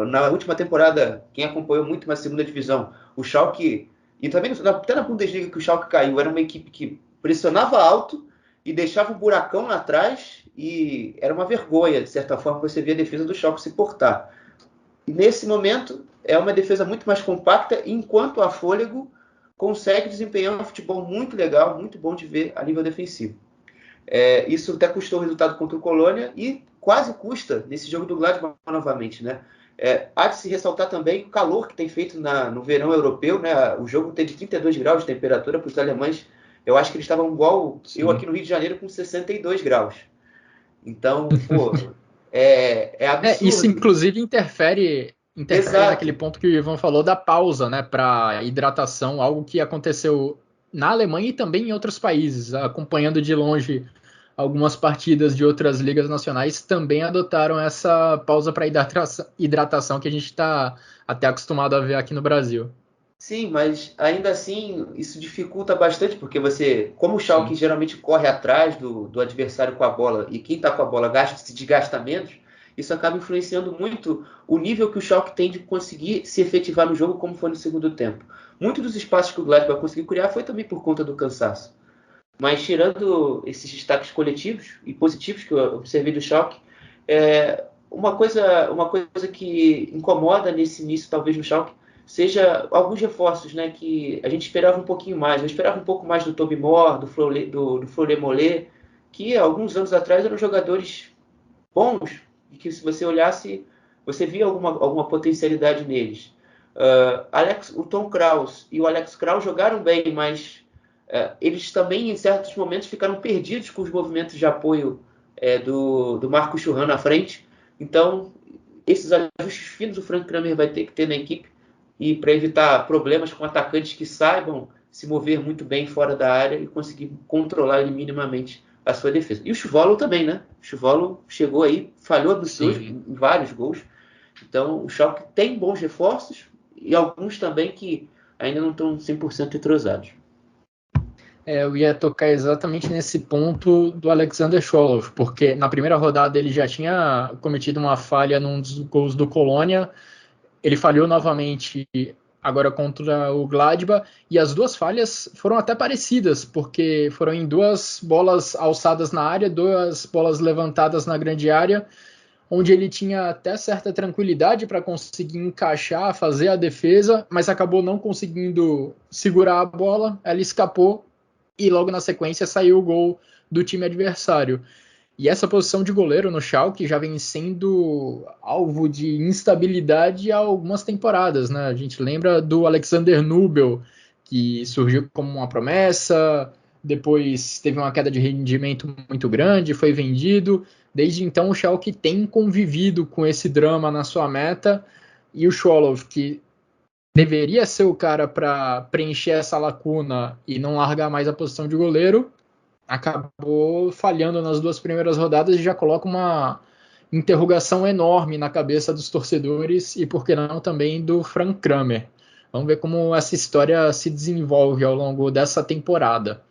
Na última temporada, quem acompanhou muito na segunda divisão, o Schalke, e também até na Bundesliga que o Schalke caiu, era uma equipe que pressionava alto e deixava um buracão lá atrás, e era uma vergonha, de certa forma, você via a defesa do Schalke se portar. E nesse momento, é uma defesa muito mais compacta, enquanto a Fôlego consegue desempenhar um futebol muito legal, muito bom de ver a nível defensivo. Isso até custou o resultado contra o Colônia e quase custa nesse jogo do Gladbach novamente, né? Há de se ressaltar também o calor que tem feito no verão europeu, né? O jogo teve 32 graus de temperatura para os alemães. Eu acho que eles estavam igual Sim. Eu aqui no Rio de Janeiro com 62 graus. Então, é absurdo. Isso inclusive interfere naquele ponto que o Ivan falou da pausa, né, para hidratação, algo que aconteceu na Alemanha e também em outros países. Acompanhando de longe algumas partidas de outras ligas nacionais, também adotaram essa pausa para hidratação que a gente está até acostumado a ver aqui no Brasil. Sim, mas ainda assim isso dificulta bastante, porque como o Schalke geralmente corre atrás do adversário com a bola, e quem está com a bola se desgasta menos, isso acaba influenciando muito o nível que o Schalke tem de conseguir se efetivar no jogo, como foi no segundo tempo. Muitos dos espaços que o Gladbach conseguiu criar foi também por conta do cansaço. Mas tirando esses destaques coletivos e positivos que eu observei do Schalke, uma coisa que incomoda nesse início, talvez, no Schalke, seja alguns reforços, né, que a gente esperava um pouquinho mais. Eu esperava um pouco mais do Toby Moore, do Florent Mollet, que alguns anos atrás eram jogadores bons, e que se você olhasse, você via alguma potencialidade neles. O Tom Kraus e o Alex Kraus jogaram bem, mas eles também, em certos momentos, ficaram perdidos com os movimentos de apoio do Marco Churran na frente. Então, esses ajustes finos o Frank Kramer vai ter que ter na equipe, e para evitar problemas com atacantes que saibam se mover muito bem fora da área e conseguir controlar minimamente a sua defesa. E o Chuvolo também, né? O Chuvolo chegou aí, falhou em vários gols. Então, o Schalke tem bons reforços e alguns também que ainda não estão 100% entrosados. Eu ia tocar exatamente nesse ponto do Alexander Scholov, porque na primeira rodada ele já tinha cometido uma falha num dos gols do Colônia. Ele falhou novamente agora contra o Gladbach, e as duas falhas foram até parecidas, porque foram em duas bolas alçadas na área, duas bolas levantadas na grande área, onde ele tinha até certa tranquilidade para conseguir encaixar, fazer a defesa, mas acabou não conseguindo segurar a bola, ela escapou, e logo na sequência saiu o gol do time adversário. E essa posição de goleiro no Schalke já vem sendo alvo de instabilidade há algumas temporadas, né? A gente lembra do Alexander Nubel, que surgiu como uma promessa, depois teve uma queda de rendimento muito grande, foi vendido. Desde então o Schalke tem convivido com esse drama na sua meta, e o Scholov, que deveria ser o cara para preencher essa lacuna e não largar mais a posição de goleiro, acabou falhando nas duas primeiras rodadas e já coloca uma interrogação enorme na cabeça dos torcedores e, por que não, também do Frank Kramer. Vamos ver como essa história se desenvolve ao longo dessa temporada.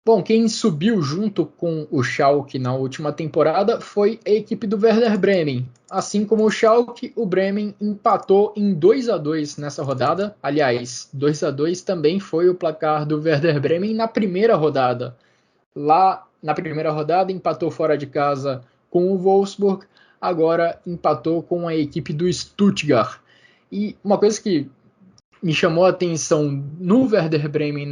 Bom, quem subiu junto com o Schalke na última temporada foi a equipe do Werder Bremen. Assim como o Schalke, o Bremen empatou em 2-2 nessa rodada. Aliás, 2-2 também foi o placar do Werder Bremen na primeira rodada. Lá na primeira rodada empatou fora de casa com o Wolfsburg, agora empatou com a equipe do Stuttgart. E uma coisa que me chamou a atenção no Werder Bremen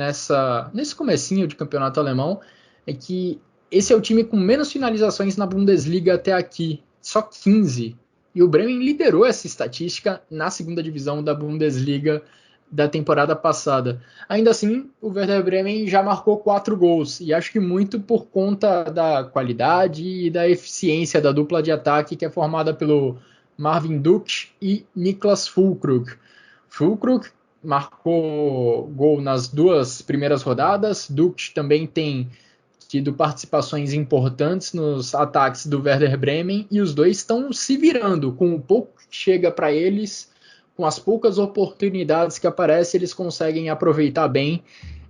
nesse comecinho de campeonato alemão é que esse é o time com menos finalizações na Bundesliga até aqui, só 15. E o Bremen liderou essa estatística na segunda divisão da Bundesliga da temporada passada. Ainda assim, o Werder Bremen já marcou 4 gols, e acho que muito por conta da qualidade e da eficiência da dupla de ataque que é formada pelo Marvin Duksch e Niklas Füllkrug. Füllkrug marcou gol nas 2 primeiras rodadas, Duksch também tem tido participações importantes nos ataques do Werder Bremen, e os dois estão se virando com o pouco que chega para eles. Com as poucas oportunidades que aparecem, eles conseguem aproveitar bem,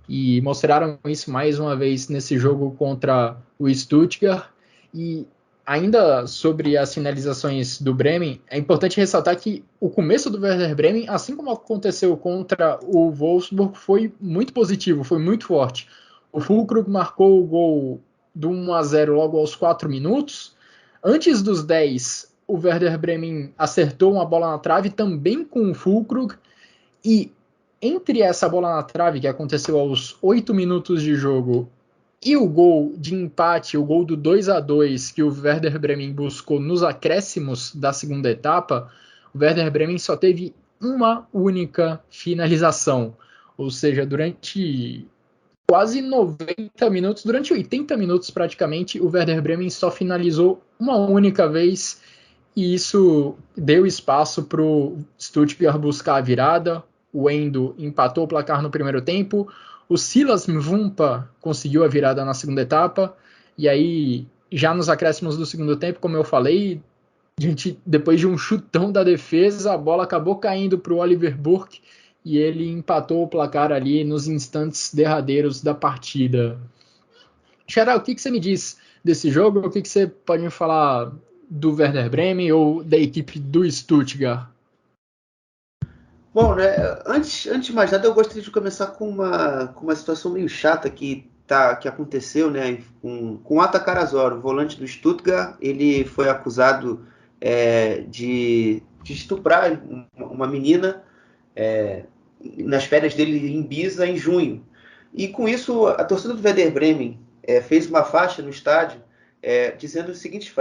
e mostraram isso mais uma vez nesse jogo contra o Stuttgart. E ainda sobre as finalizações do Bremen, é importante ressaltar que o começo do Werder Bremen, assim como aconteceu contra o Wolfsburg, foi muito positivo, foi muito forte. O Füllkrug marcou o gol do 1-0 logo aos 4 minutos. Antes dos 10, o Werder Bremen acertou uma bola na trave também com o Füllkrug, e entre essa bola na trave, que aconteceu aos 8 minutos de jogo, e o gol de empate, o gol do 2-2 que o Werder Bremen buscou nos acréscimos da segunda etapa, o Werder Bremen só teve uma única finalização, ou seja, durante quase 90 minutos, durante 80 minutos praticamente, o Werder Bremen só finalizou uma única vez, e isso deu espaço para o Stuttgart buscar a virada. O Endo empatou o placar no primeiro tempo, o Silas Mvumpa conseguiu a virada na segunda etapa, e aí, já nos acréscimos do segundo tempo, como eu falei, depois de um chutão da defesa, a bola acabou caindo para o Oliver Burke, e ele empatou o placar ali nos instantes derradeiros da partida. Xará, o que você me diz desse jogo? O que você pode me falar do Werder Bremen ou da equipe do Stuttgart? Bom, né, antes de mais nada, eu gostaria de começar com uma situação meio chata que aconteceu, né, com o Atakar Azor, o volante do Stuttgart. Ele foi acusado de estuprar uma menina nas férias dele em Ibiza, em junho. E com isso, a torcida do Werder Bremen fez uma faixa no estádio dizendo a seguinte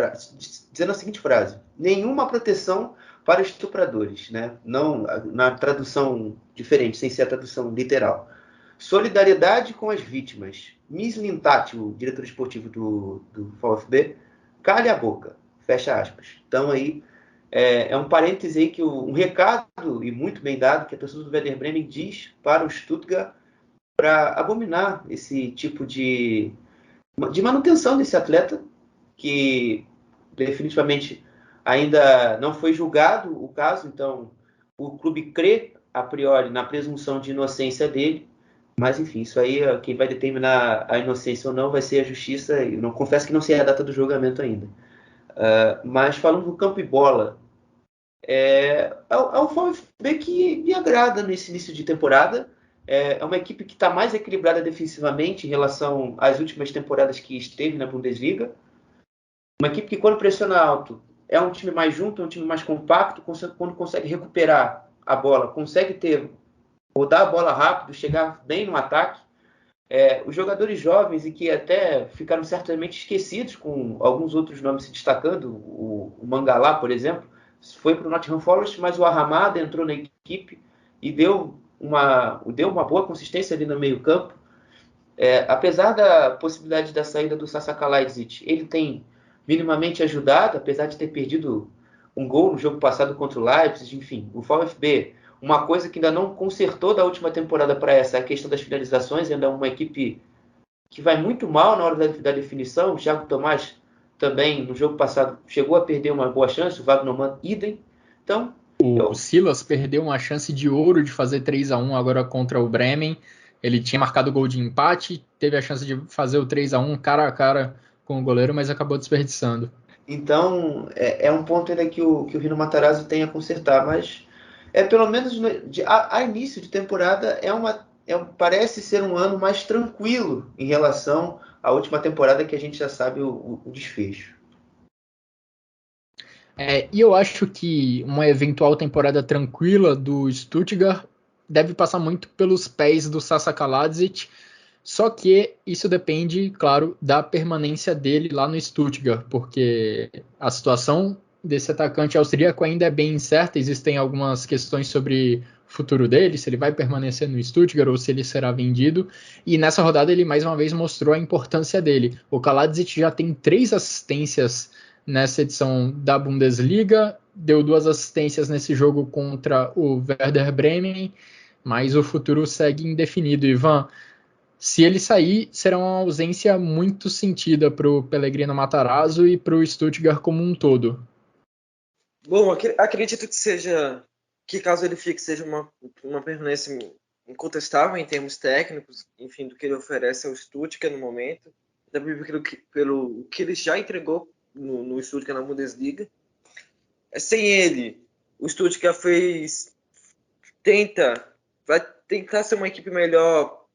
frase: nenhuma proteção para estupradores, né? Não, na tradução diferente, sem ser a tradução literal. Solidariedade com as vítimas. Mislintat, o diretor esportivo do VfB, cale a boca. Fecha aspas. Então aí é um parêntese aí, um recado, e muito bem dado, que a torcida do Werder Bremen diz para o Stuttgart para abominar esse tipo de manutenção desse atleta, que definitivamente ainda não foi julgado o caso. Então o clube crê a priori na presunção de inocência dele, mas enfim, isso aí, quem vai determinar a inocência ou não vai ser a justiça. Eu não confesso que não sei a data do julgamento ainda. Mas falando do campo e bola, é o VfB que me agrada nesse início de temporada. É uma equipe que está mais equilibrada defensivamente em relação às últimas temporadas que esteve na Bundesliga. Uma equipe que, quando pressiona alto, é um time mais junto, é um time mais compacto, quando consegue recuperar a bola, consegue rodar a bola rápido, chegar bem no ataque. Os jogadores jovens, e que até ficaram certamente esquecidos, com alguns outros nomes se destacando, o Mangala, por exemplo, foi para o Nottingham Forest, mas o Ahamada entrou na equipe e deu uma boa consistência ali no meio campo. Apesar da possibilidade da saída do Sasa Kalajdzic, ele tem minimamente ajudado, apesar de ter perdido um gol no jogo passado contra o Leipzig. Enfim, o VfB, uma coisa que ainda não consertou da última temporada para essa, é a questão das finalizações. Ainda é uma equipe que vai muito mal na hora da definição. O Thiago Tomás também, no jogo passado, chegou a perder uma boa chance, o Wagnermann idem. Então, o Silas perdeu uma chance de ouro de fazer 3-1 agora contra o Bremen. Ele tinha marcado o gol de empate, teve a chance de fazer o 3-1 cara a cara com o goleiro, mas acabou desperdiçando. Então, é um ponto ainda que o Rino Matarazzo tem a consertar, mas pelo menos a início de temporada parece ser um ano mais tranquilo em relação à última temporada, que a gente já sabe o desfecho. E eu acho que uma eventual temporada tranquila do Stuttgart deve passar muito pelos pés do Sasa Kalajdzic, só que isso depende, claro, da permanência dele lá no Stuttgart, porque a situação desse atacante austríaco ainda é bem incerta. Existem algumas questões sobre futuro dele, se ele vai permanecer no Stuttgart ou se ele será vendido. E nessa rodada ele mais uma vez mostrou a importância dele. O Kaladzic já tem 3 assistências nessa edição da Bundesliga, deu 2 assistências nesse jogo contra o Werder Bremen, mas o futuro segue indefinido. Ivan, se ele sair, será uma ausência muito sentida para o Pellegrino Matarazzo e para o Stuttgart como um todo. Bom, acredito que caso ele fique, seja uma permanência incontestável em termos técnicos, enfim, do que ele oferece ao Stuttgart no momento, também pelo que ele já entregou no Stuttgart na Bundesliga. Sem ele, o Stuttgart vai tentar ser uma equipe melhor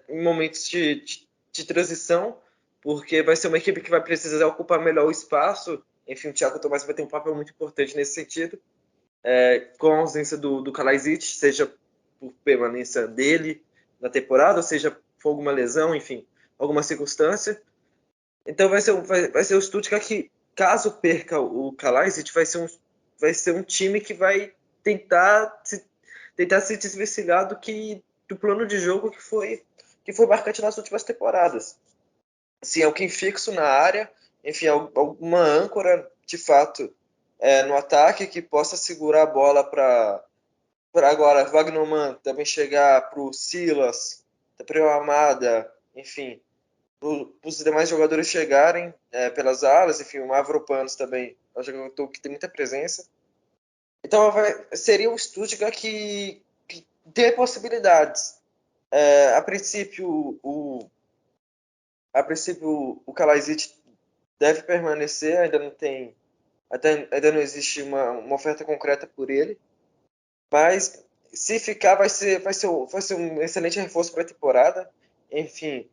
em momentos de transição, porque vai ser uma equipe que vai precisar ocupar melhor o espaço. Enfim, o Thiago Tomás vai ter um papel muito importante nesse sentido, com a ausência do Kalajic, seja por permanência dele na temporada, ou seja por alguma lesão, enfim, alguma circunstância. Então vai ser o Stuttgart que, caso perca o Kalajic, vai ser um time que vai tentar se desvencilhar do plano de jogo que foi marcante nas últimas temporadas. Assim, alguém fixo na área, enfim, alguma âncora, de fato, no ataque, que possa segurar a bola para agora Wagnerman também chegar para o Silas, para o Amada, enfim, para os demais jogadores chegarem pelas alas, enfim, o Mavropanos também é um jogador que tem muita presença. Então seria um Stuttgart que tem possibilidades. A princípio, o Kalajic deve permanecer, ainda não existe uma oferta concreta por ele, mas se ficar vai ser um excelente reforço para a temporada. Enfim,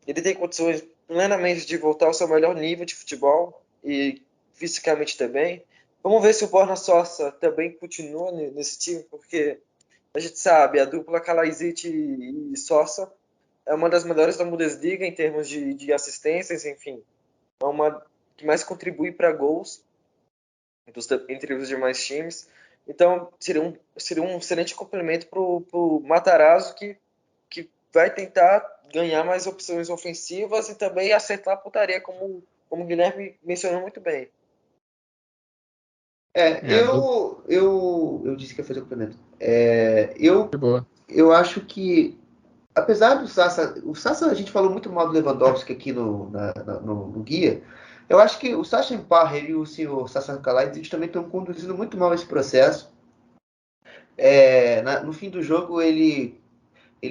ele tem condições plenamente de voltar ao seu melhor nível de futebol e fisicamente também. Vamos ver se o Borna Sosa também continua nesse time, porque a gente sabe, a dupla Kalajic e Sosa é uma das melhores da Bundesliga em termos de assistências, enfim, é uma que mais contribui para gols entre os demais times. Então seria um excelente complemento para o Matarazzo, que vai tentar ganhar mais opções ofensivas e também acertar a pontaria, como o Guilherme mencionou muito bem. Eu disse que ia fazer o complemento. Eu acho que, apesar do Sasa, o Sasa, a gente falou muito mal do Lewandowski aqui no guia. Eu acho que o Sasha Emparrer e o senhor Sasa Kalajic também estão conduzindo muito mal esse processo. No fim do jogo, ele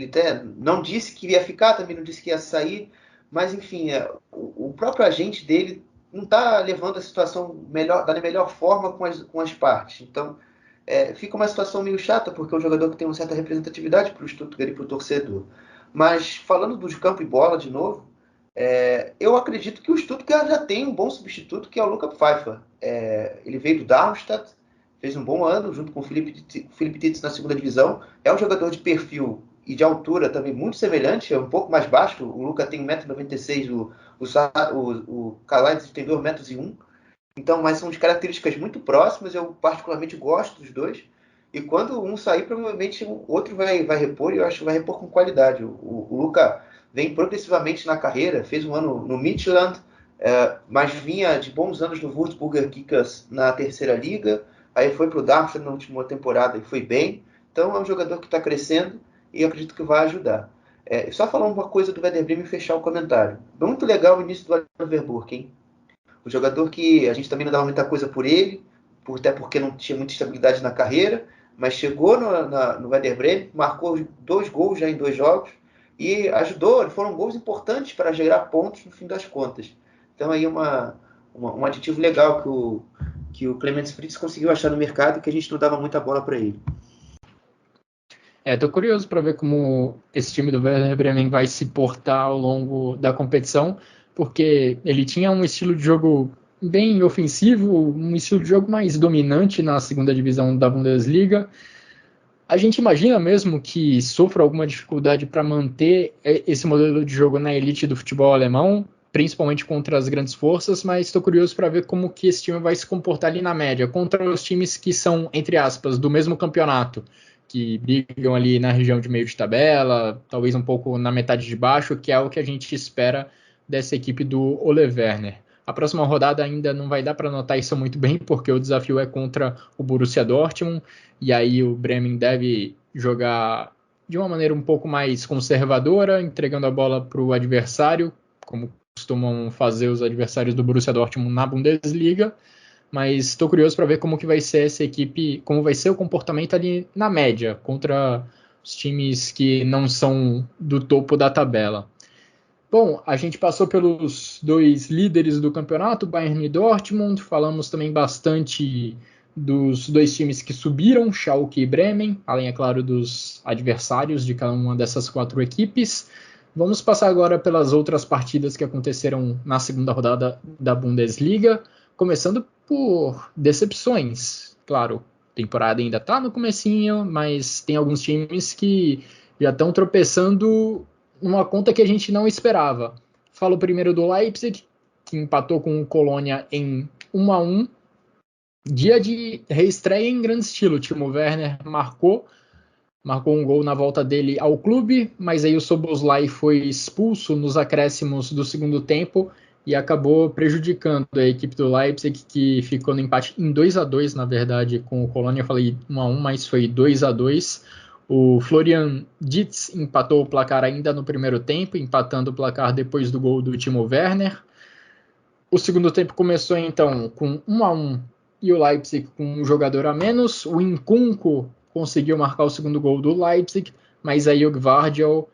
até não disse que ia ficar, também não disse que ia sair, mas enfim, o próprio agente dele não está levando a situação da melhor forma com as partes. Então, fica uma situação meio chata, porque é um jogador que tem uma certa representatividade para o Stuttgart e para o torcedor. Mas, falando do campo e bola de novo, eu acredito que o Stuttgart já tem um bom substituto, que é o Luca Pfeiffer. Ele veio do Darmstadt, fez um bom ano, junto com o Felipe Titz na segunda divisão. É um jogador de perfil e de altura também muito semelhante, é um pouco mais baixo. O Luca tem 1,96 m, o Kalajic tem 2,01 m. Então, mas são de características muito próximas, eu particularmente gosto dos dois. E quando um sair, provavelmente o outro vai repor, e eu acho que vai repor com qualidade. O Luca vem progressivamente na carreira, fez um ano no Midtjylland, mas vinha de bons anos no Würzburger Kickers na terceira liga, aí foi para o Darmstadt na última temporada e foi bem. Então é um jogador que está crescendo e eu acredito que vai ajudar. Só falar uma coisa do Werder Bremen e fechar o comentário. Muito legal o início do Leverburg, hein? O jogador que a gente também não dava muita coisa por ele, até porque não tinha muita estabilidade na carreira, mas chegou no Werder Bremen, marcou 2 gols já em 2 jogos e ajudou, foram gols importantes para gerar pontos no fim das contas. Então aí um aditivo legal que o Clemens Fritz conseguiu achar no mercado, que a gente não dava muita bola para ele. Tô curioso para ver como esse time do Werder Bremen vai se portar ao longo da competição, porque ele tinha um estilo de jogo bem ofensivo, um estilo de jogo mais dominante na segunda divisão da Bundesliga. A gente imagina mesmo que sofra alguma dificuldade para manter esse modelo de jogo na elite do futebol alemão, principalmente contra as grandes forças, mas estou curioso para ver como que esse time vai se comportar ali na média, contra os times que são, entre aspas, do mesmo campeonato, que brigam ali na região de meio de tabela, talvez um pouco na metade de baixo, que é o que a gente espera dessa equipe do Ole Werner. A próxima rodada ainda não vai dar para notar isso muito bem, porque o desafio é contra o Borussia Dortmund, e aí o Bremen deve jogar de uma maneira um pouco mais conservadora, entregando a bola para o adversário, como costumam fazer os adversários do Borussia Dortmund na Bundesliga, mas estou curioso para ver como que vai ser essa equipe, como vai ser o comportamento ali na média, contra os times que não são do topo da tabela. Bom, a gente passou pelos dois líderes do campeonato, Bayern e Dortmund, falamos também bastante dos dois times que subiram, Schalke e Bremen, além, é claro, dos adversários de cada uma dessas 4 equipes. Vamos passar agora pelas outras partidas que aconteceram na segunda rodada da Bundesliga, começando por decepções. Claro, a temporada ainda está no comecinho, mas tem alguns times que já estão tropeçando numa conta que a gente não esperava. Falo primeiro do Leipzig, que empatou com o Colônia em 1-1. Dia de reestreia em grande estilo. Timo Werner marcou um gol na volta dele ao clube, mas aí o Szoboszlai foi expulso nos acréscimos do segundo tempo e acabou prejudicando a equipe do Leipzig, que ficou no empate em 2-2, na verdade, com o Colônia. Eu falei 1-1, mas foi 2-2. O Florian Dietz empatou o placar ainda no primeiro tempo, empatando o placar depois do gol do Timo Werner. O segundo tempo começou então com 1-1 e o Leipzig com um jogador a menos. O Nkunku conseguiu marcar o segundo gol do Leipzig, mas aí o Gvardiol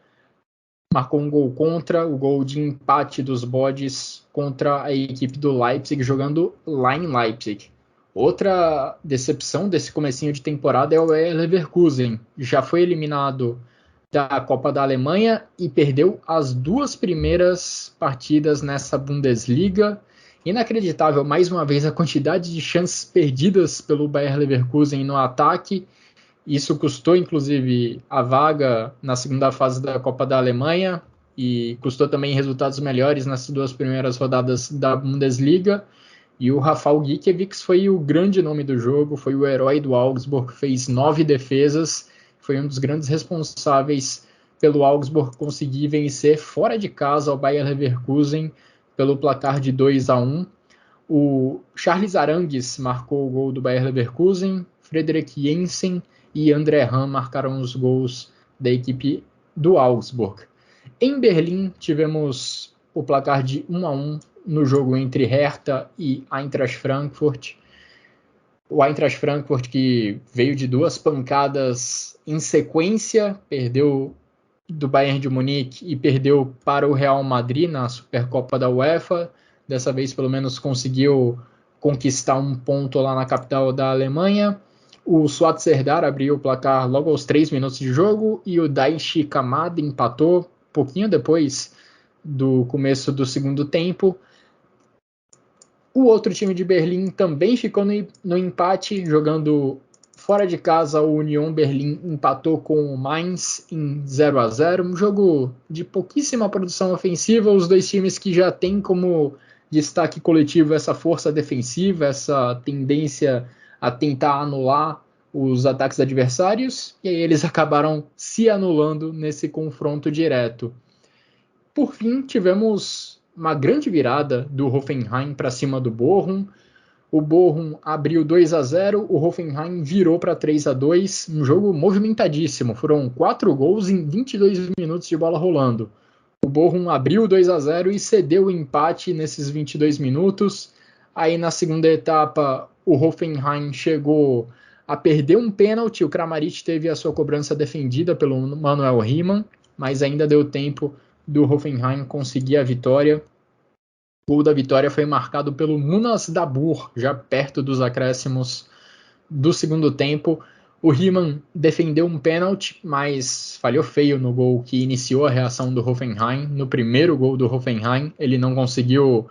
marcou um gol contra, o gol de empate dos Bodes contra a equipe do Leipzig, jogando lá em Leipzig. Outra decepção desse comecinho de temporada é o Bayer Leverkusen. Já foi eliminado da Copa da Alemanha e perdeu as 2 primeiras partidas nessa Bundesliga. Inacreditável, mais uma vez, a quantidade de chances perdidas pelo Bayer Leverkusen no ataque. Isso custou, inclusive, a vaga na segunda fase da Copa da Alemanha e custou também resultados melhores nas 2 primeiras rodadas da Bundesliga. E o Rafał Gikiewicz foi o grande nome do jogo, foi o herói do Augsburg, fez 9 defesas, foi um dos grandes responsáveis pelo Augsburg conseguir vencer fora de casa ao Bayer Leverkusen pelo placar de 2-1. O Charles Arangues marcou o gol do Bayer Leverkusen, Frederik Jensen e André Hahn marcaram os gols da equipe do Augsburg. Em Berlim, tivemos o placar de 1-1 no jogo entre Hertha e Eintracht Frankfurt. O Eintracht Frankfurt, que veio de 2 pancadas em sequência, perdeu do Bayern de Munique e perdeu para o Real Madrid na Supercopa da UEFA. Dessa vez, pelo menos, conseguiu conquistar um ponto lá na capital da Alemanha. O Suat Serdar abriu o placar logo aos 3 minutos de jogo e o Daichi Kamada empatou pouquinho depois do começo do segundo tempo. O outro time de Berlim também ficou no empate, jogando fora de casa. O Union Berlim empatou com o Mainz em 0-0, um jogo de pouquíssima produção ofensiva, os dois times que já têm como destaque coletivo essa força defensiva, essa tendência a tentar anular os ataques adversários, e aí eles acabaram se anulando nesse confronto direto. Por fim, tivemos uma grande virada do Hoffenheim para cima do Bochum. O Bochum abriu 2-0, o Hoffenheim virou para 3-2, um jogo movimentadíssimo. Foram 4 gols em 22 minutos de bola rolando. O Bochum abriu 2-0 e cedeu o empate nesses 22 minutos. Aí na segunda etapa, o Hoffenheim chegou a perder um pênalti. O Kramaric teve a sua cobrança defendida pelo Manuel Riemann, mas ainda deu tempo do Hoffenheim conseguir a vitória. O gol da vitória foi marcado pelo Munas Dabur, já perto dos acréscimos do segundo tempo. O Riemann defendeu um pênalti, mas falhou feio no gol que iniciou a reação do Hoffenheim. No primeiro gol do Hoffenheim, ele não conseguiu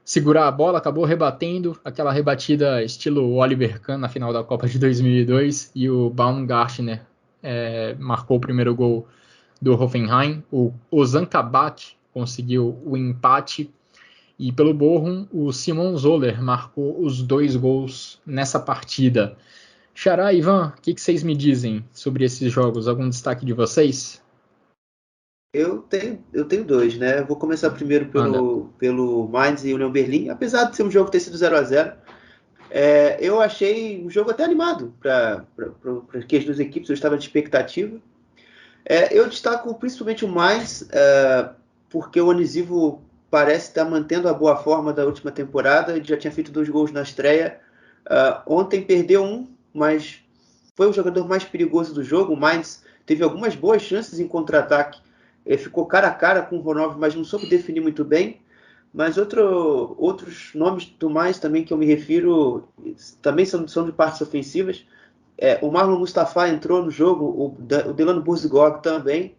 segurar a bola, acabou rebatendo, aquela rebatida estilo Oliver Kahn na final da Copa de 2002, e o Baumgartner marcou o primeiro gol do Hoffenheim. O Ozan Kabak conseguiu o empate. E pelo Bochum, o Simon Zoller marcou os 2 gols nessa partida. Xará, Ivan, o que vocês me dizem sobre esses jogos? Algum destaque de vocês? Eu tenho dois, né? Eu vou começar primeiro Manda. pelo Mainz e União Berlim. Apesar de ser um jogo ter sido 0-0, eu achei um jogo até animado para que as duas equipes. Eu estava de expectativa. Eu destaco principalmente o Mainz, porque o Onisivo parece estar mantendo a boa forma da última temporada. Ele já tinha feito 2 gols na estreia. Ontem perdeu um, mas foi o jogador mais perigoso do jogo. O Mainz teve algumas boas chances em contra-ataque. Ficou cara a cara com o Ronaldo, mas não soube definir muito bem. Mas outros nomes do Mainz também que eu me refiro também são de partes ofensivas. O Marlon Mustafa entrou no jogo, o Delano Burzigog também.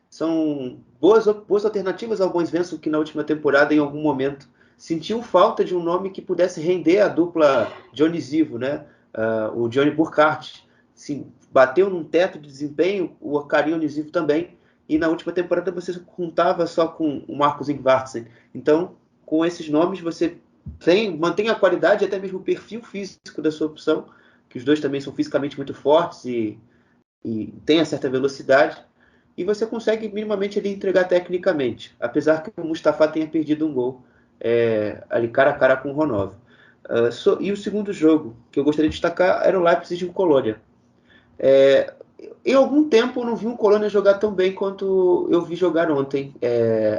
São boas alternativas ao Bom Svensson, que na última temporada, em algum momento, sentiu falta de um nome que pudesse render a dupla Johnny Zivo, né? O Johnny Burkhardt. Sim, bateu num teto de desempenho, o Karim Onisivo também. E na última temporada você contava só com o Marcos Ingvartsen. Então, com esses nomes, você mantém a qualidade e até mesmo o perfil físico da sua opção, que os dois também são fisicamente muito fortes e têm a certa velocidade, e você consegue minimamente ali entregar tecnicamente, apesar que o Mustafa tenha perdido um gol ali cara a cara com o Ronov. E o segundo jogo que eu gostaria de destacar era o Leipzig e o Colônia. Em algum tempo eu não vi um Colônia jogar tão bem quanto eu vi jogar ontem.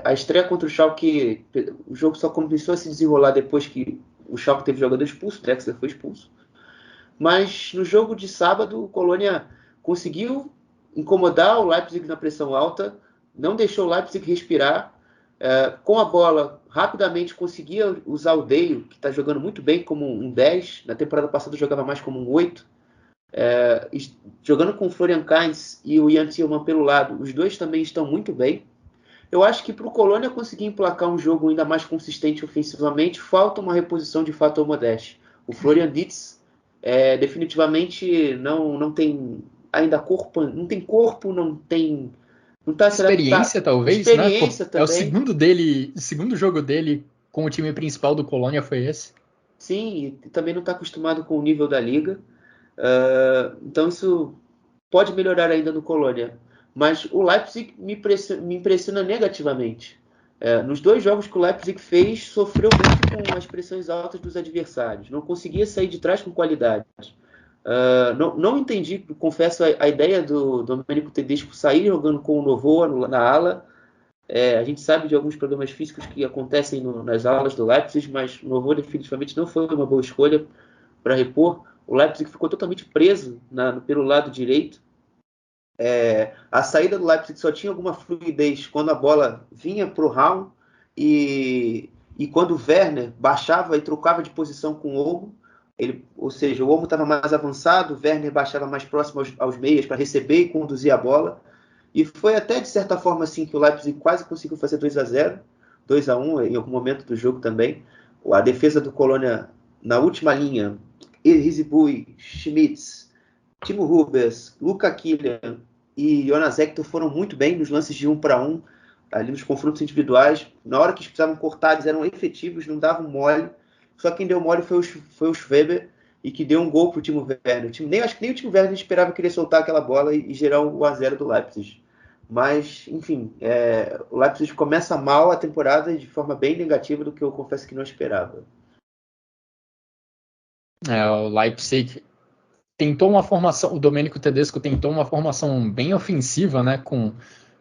A estreia contra o Schalke, o jogo só começou a se desenrolar depois que o Schalke teve jogador expulso, o Drexler foi expulso. Mas no jogo de sábado, o Colônia conseguiu incomodar o Leipzig na pressão alta, não deixou o Leipzig respirar. Com a bola, rapidamente conseguia usar o Deio, que está jogando muito bem como um 10. Na temporada passada jogava mais como um 8. Jogando com o Florian Kainz e o Jan Tillman pelo lado, os dois também estão muito bem. Eu acho que para o Colônia conseguir emplacar um jogo ainda mais consistente ofensivamente, falta uma reposição de fato ao Modeste. O Florian Dietz definitivamente não tem ainda corpo, não tem corpo, não está se Experiência, adaptar. talvez, né? Pô, Experiência é o também. segundo jogo dele com o time principal do Colônia foi esse. Sim, e também não está acostumado com o nível da liga. Então isso pode melhorar ainda no Colônia. Mas o Leipzig me impressiona negativamente. Nos 2 jogos que o Leipzig fez, sofreu muito com as pressões altas dos adversários. Não conseguia sair de trás com qualidade. Não entendi, confesso, a ideia do Domenico Tedesco sair jogando com o Novoa na ala. A gente sabe de alguns problemas físicos que acontecem nas alas do Leipzig, mas o Novoa definitivamente não foi uma boa escolha para repor. O Leipzig ficou totalmente preso pelo lado direito. A saída do Leipzig só tinha alguma fluidez quando a bola vinha para o Raum e quando o Werner baixava e trocava de posição com o Olmo. Ou seja, o Olmo estava mais avançado, o Werner baixava mais próximo aos meias para receber e conduzir a bola. E foi até, de certa forma, assim, que o Leipzig quase conseguiu fazer 2-0, 2-1 em algum momento do jogo também. A defesa do Colônia na última linha, Rizibui, Schmitz, Timo Rubers, Luca Killian e Jonas Hector foram muito bem nos lances de 1 para 1, ali nos confrontos individuais. Na hora que eles precisavam cortar, eles eram efetivos, não davam mole. Só quem deu mole foi o Schweber, e que deu um gol para o Timo Werner. Acho que nem o Timo Werner esperava querer soltar aquela bola e gerar o 1-0 do Leipzig. Mas, enfim, o Leipzig começa mal a temporada de forma bem negativa, do que eu confesso que não esperava. O Leipzig tentou uma formação, o Domenico Tedesco tentou uma formação bem ofensiva, né, com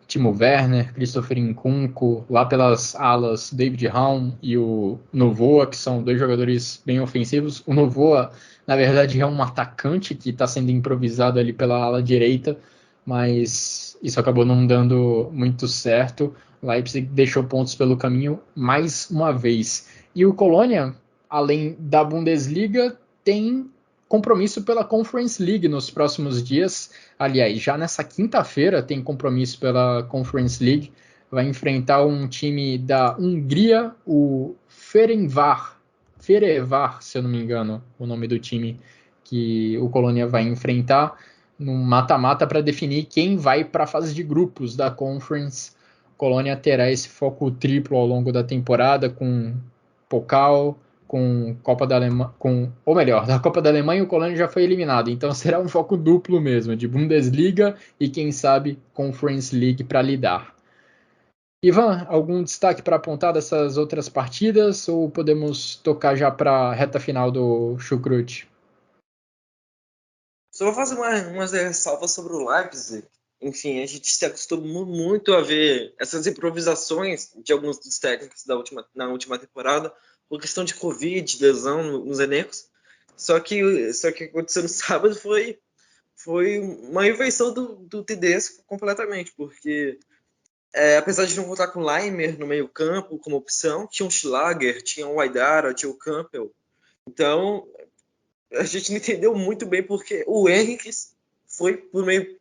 Timo Werner, Christopher Nkunku, lá pelas alas, David Raum e o Novoa, que são 2 jogadores bem ofensivos. O Novoa, na verdade, é um atacante que está sendo improvisado ali pela ala direita, mas isso acabou não dando muito certo. O Leipzig deixou pontos pelo caminho mais uma vez. E o Colônia, além da Bundesliga, tem compromisso pela Conference League nos próximos dias. Aliás, já nessa quinta-feira tem compromisso pela Conference League. Vai enfrentar um time da Hungria, o Ferencváros, se eu não me engano, o nome do time que o Colônia vai enfrentar, num mata-mata para definir quem vai para a fase de grupos da Conference. Colônia terá esse foco triplo ao longo da temporada, com Pokal, com Copa da Alemanha, ou melhor, da Copa da Alemanha o Colônia já foi eliminado, então será um foco duplo mesmo, de Bundesliga e quem sabe Conference League para lidar. Ivan, algum destaque para apontar dessas outras partidas ou podemos tocar já para a reta final do Chucrute? Só vou fazer umas ressalvas sobre o Leipzig. Enfim, a gente se acostumou muito a ver essas improvisações de alguns dos técnicos na última temporada, por questão de Covid, lesão nos elencos. Só que o que aconteceu no sábado foi uma invenção do Tedesco completamente, porque apesar de não contar com o Laimer no meio campo como opção, tinha o Schlager, tinha o Aidara, tinha o Campbell. Então, a gente não entendeu muito bem porque o Henrique foi pro meio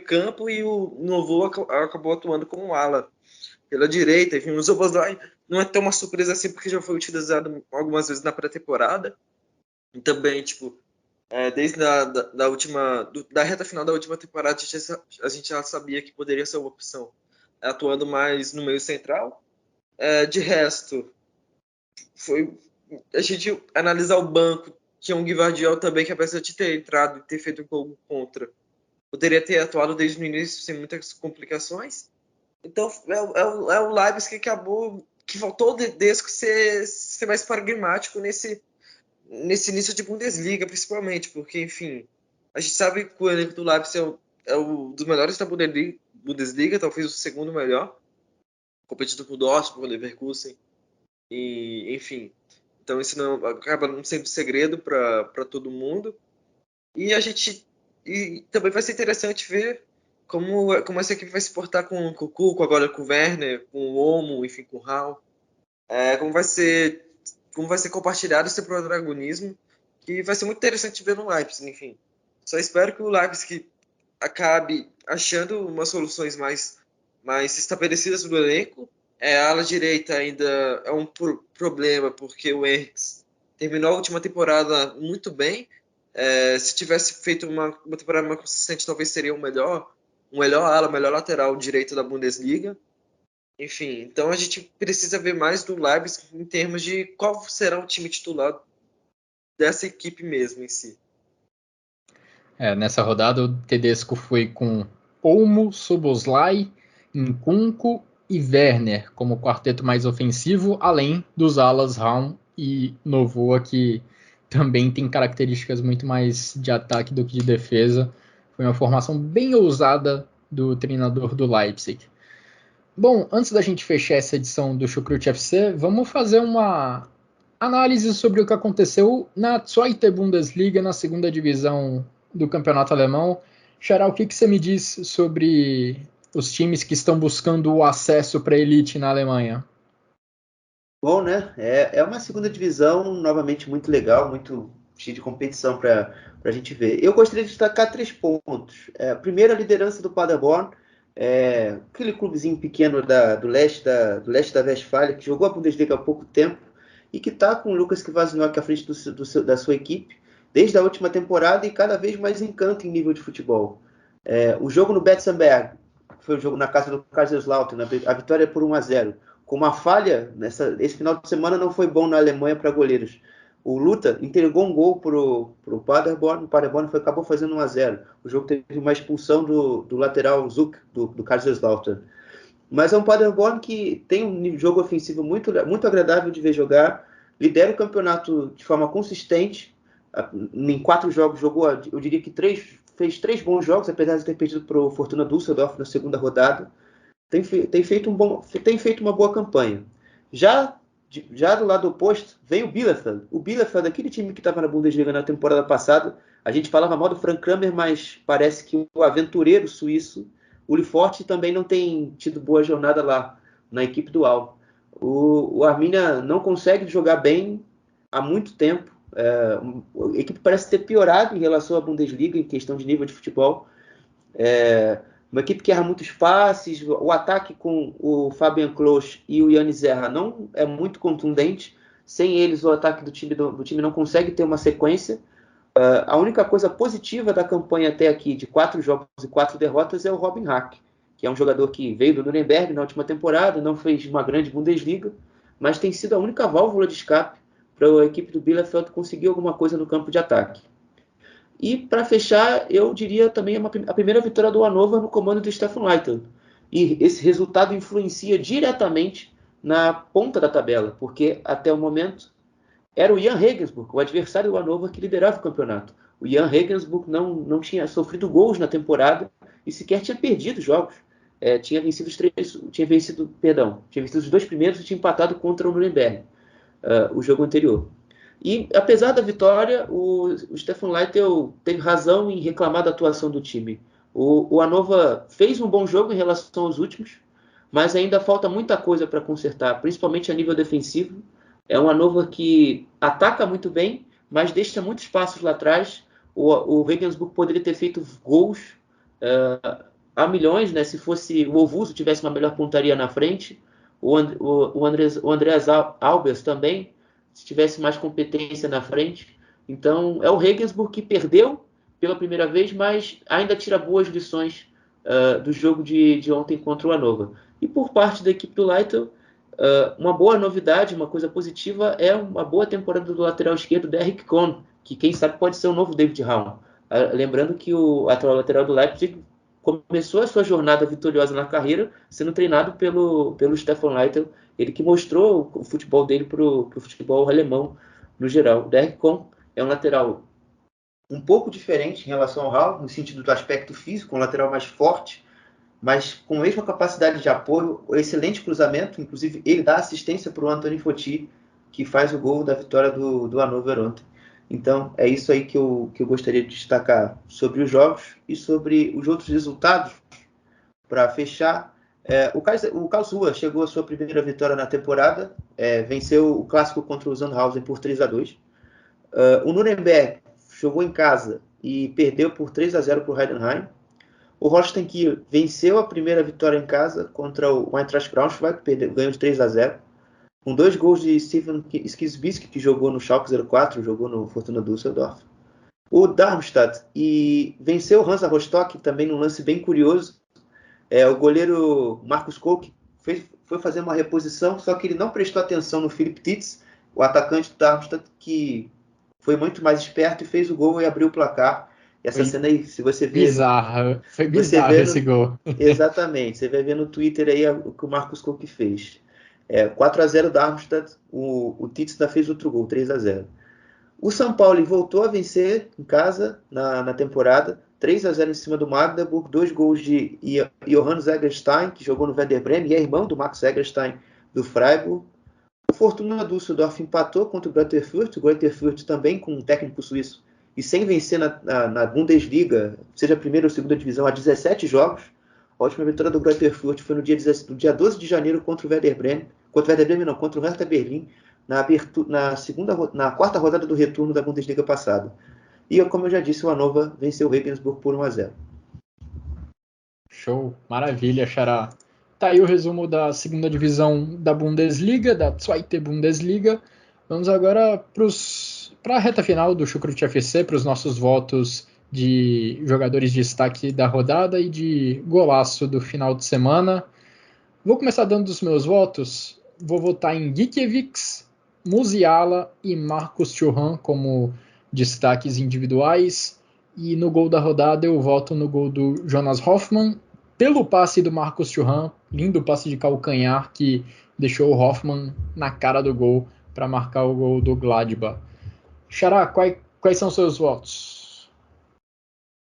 campo e o Novo acabou atuando como ala pela direita. Enfim, o Szoboszlai não é tão uma surpresa assim porque já foi utilizado algumas vezes na pré-temporada. E também, tipo, desde da reta final da última temporada, a gente já sabia que poderia ser uma opção, atuando mais no meio central. De resto, foi a gente analisar o banco. Tinha um Gvardiol também que, apesar de ter entrado e ter feito um gol contra, poderia ter atuado desde o início sem muitas complicações. Então, é o Leipzig que acabou, que faltou o Tedesco ser mais pragmático nesse início de Bundesliga, principalmente, porque, enfim, a gente sabe que o elenco do Leipzig é um dos melhores da Bundesliga, talvez o segundo melhor, competido com o Dortmund, com o Leverkusen, e, enfim. Então isso acaba não sendo segredo para todo mundo. E também vai ser interessante ver como essa equipe vai se portar com o Cucu, agora com o Werner, com o Olmo, enfim, com o Raul. Como vai ser compartilhado esse protagonismo, que vai ser muito interessante ver no Leipzig, enfim. Só espero que o Leipzig acabe achando umas soluções mais estabelecidas no elenco. A ala direita ainda é um problema, porque o Henrique terminou a última temporada muito bem. Se tivesse feito uma temporada mais consistente, talvez seria um melhor ala, melhor lateral direito da Bundesliga. Enfim, então a gente precisa ver mais do Leipzig em termos de qual será o time titular dessa equipe mesmo em si. Nessa rodada o Tedesco foi com Olmo, Szoboszlai, Nkunku e Werner como quarteto mais ofensivo, além dos alas Raum e Novoa, que também tem características muito mais de ataque do que de defesa. Foi uma formação bem ousada do treinador do Leipzig. Bom, antes da gente fechar essa edição do Chucrute FC, vamos fazer uma análise sobre o que aconteceu na Zweite Bundesliga, na segunda divisão do campeonato alemão. Xará, o que você me diz sobre os times que estão buscando o acesso para a elite na Alemanha? Bom, né? É uma segunda divisão novamente muito legal, muito cheia de competição para a gente ver. Eu gostaria de destacar 3 pontos. Primeiro, a liderança do Paderborn, aquele clubezinho pequeno do leste da Westfália, que jogou a Bundesliga há pouco tempo e que está com o Lukas Kwasniok à frente da sua equipe desde a última temporada e cada vez mais encanto em nível de futebol. O jogo no Betzenberg, foi o jogo na casa do Kaiserslautern, a vitória por 1-0. Com uma falha, esse final de semana não foi bom na Alemanha para goleiros. O Luther entregou um gol para o Paderborn, o Paderborn acabou fazendo 1-0. O jogo teve uma expulsão do lateral Zuck, do Kaiserslautern. Mas é um Paderborn que tem um jogo ofensivo muito, muito agradável de ver jogar, lidera o campeonato de forma consistente. Em 4 jogos jogou, eu diria que fez 3 bons jogos, apesar de ter perdido para o Fortuna Düsseldorf na segunda rodada. Tem feito uma boa campanha. Já do lado oposto, vem o Bielefeld. O Bielefeld, aquele time que estava na Bundesliga na temporada passada, a gente falava mal do Frank Kramer, mas parece que o aventureiro suíço, o Uli Forte, também não tem tido boa jornada lá, na equipe do Al. O Arminia não consegue jogar bem há muito tempo. A equipe parece ter piorado em relação à Bundesliga, em questão de nível de futebol. Uma equipe que erra muitos passes, o ataque com o Fabian Klos e o Yannis Zerra não é muito contundente. Sem eles, o ataque do time não consegue ter uma sequência. A única coisa positiva da campanha até aqui, de 4 jogos e 4 derrotas, é o Robin Hack, que é um jogador que veio do Nuremberg na última temporada, não fez uma grande Bundesliga, mas tem sido a única válvula de escape para a equipe do Bielefeld conseguir alguma coisa no campo de ataque. E para fechar, eu diria também a primeira vitória do Hannover no comando do Stefan Leitl. E esse resultado influencia diretamente na ponta da tabela, porque até o momento era o Jan Regensburg, o adversário do Hannover, que liderava o campeonato. O Jan Regensburg não tinha sofrido gols na temporada e sequer tinha perdido jogos. Tinha vencido os 2 primeiros e tinha empatado contra o Nuremberg, o jogo anterior. E apesar da vitória, o Stefan Leitl teve razão em reclamar da atuação do time. O Hannover fez um bom jogo em relação aos últimos, mas ainda falta muita coisa para consertar, principalmente a nível defensivo. É um Hannover que ataca muito bem, mas deixa muitos espaços lá atrás. O Regensburg poderia ter feito gols a milhões, né? Se fosse o Ovuso tivesse uma melhor pontaria na frente, o Andreas Albers também, se tivesse mais competência na frente. Então, é o Regensburg que perdeu pela primeira vez, mas ainda tira boas lições do jogo de ontem contra o Hannover. E por parte da equipe do Leitl, uma boa novidade, uma coisa positiva, é uma boa temporada do lateral esquerdo, Derrick Cohn, que quem sabe pode ser o novo David Raum. Lembrando que o atual lateral do Leipzig começou a sua jornada vitoriosa na carreira sendo treinado pelo Stefan Leitl, ele que mostrou o futebol dele para o futebol alemão no geral. O Derrick Cohn é um lateral um pouco diferente em relação ao Raul, no sentido do aspecto físico, um lateral mais forte, mas com a mesma capacidade de apoio, excelente cruzamento, inclusive ele dá assistência para o Anthony Foti, que faz o gol da vitória do Hannover ontem. Então, é isso aí que eu gostaria de destacar sobre os jogos e sobre os outros resultados. Para fechar, o Karlsruhe chegou à sua primeira vitória na temporada, venceu o clássico contra o Sandhausen por 3-2. O Nuremberg jogou em casa e perdeu por 3-0 para o Heidenheim. O Holstein Kiel venceu a primeira vitória em casa contra o Eintracht Braunschweig, ganhou de 3-0. Com 2 gols de Steven Skizbisk, que jogou no Schalke 04, jogou no Fortuna Düsseldorf. O Darmstadt venceu o Hansa Rostock, também num lance bem curioso. O goleiro Markus Kolk foi fazer uma reposição, só que ele não prestou atenção no Philipp Titz, o atacante do Darmstadt, que foi muito mais esperto e fez o gol e abriu o placar. E essa cena aí, se você ver... Foi bizarro esse gol. Exatamente, você vai ver no Twitter aí o que o Markus Kolk fez. 4-0 Darmstadt, o Titz ainda fez outro gol, 3-0. O São Paulo voltou a vencer em casa na temporada, 3-0 em cima do Magdeburg, 2 gols de Johannes Egerstein, que jogou no Werder Bremen, e é irmão do Max Egerstein do Freiburg. O Fortuna Düsseldorf empatou contra o Greuther Fürth também com um técnico suíço, e sem vencer na Bundesliga, seja a primeira ou segunda divisão, há 17 jogos. A última vitória do Greuther Fürth foi no dia 12 de janeiro contra o Werder Bremen. Contra o Hertha Berlim, na quarta rodada do retorno da Bundesliga passada. E, como eu já disse, o Hannover venceu o Regensburg por 1-0. Show, maravilha, Xará. Tá aí o resumo da segunda divisão da Bundesliga, da Zweite Bundesliga. Vamos agora para a reta final do Chucrute FC, para os nossos votos de jogadores de destaque da rodada e de golaço do final de semana. Vou começar dando os meus votos. Vou votar em Gikiewicz, Musiala e Marcus Thuram como destaques individuais. E no gol da rodada eu voto no gol do Jonas Hoffmann, pelo passe do Marcus Thuram, lindo passe de calcanhar que deixou o Hoffmann na cara do gol para marcar o gol do Gladbach. Xará, quais são seus votos?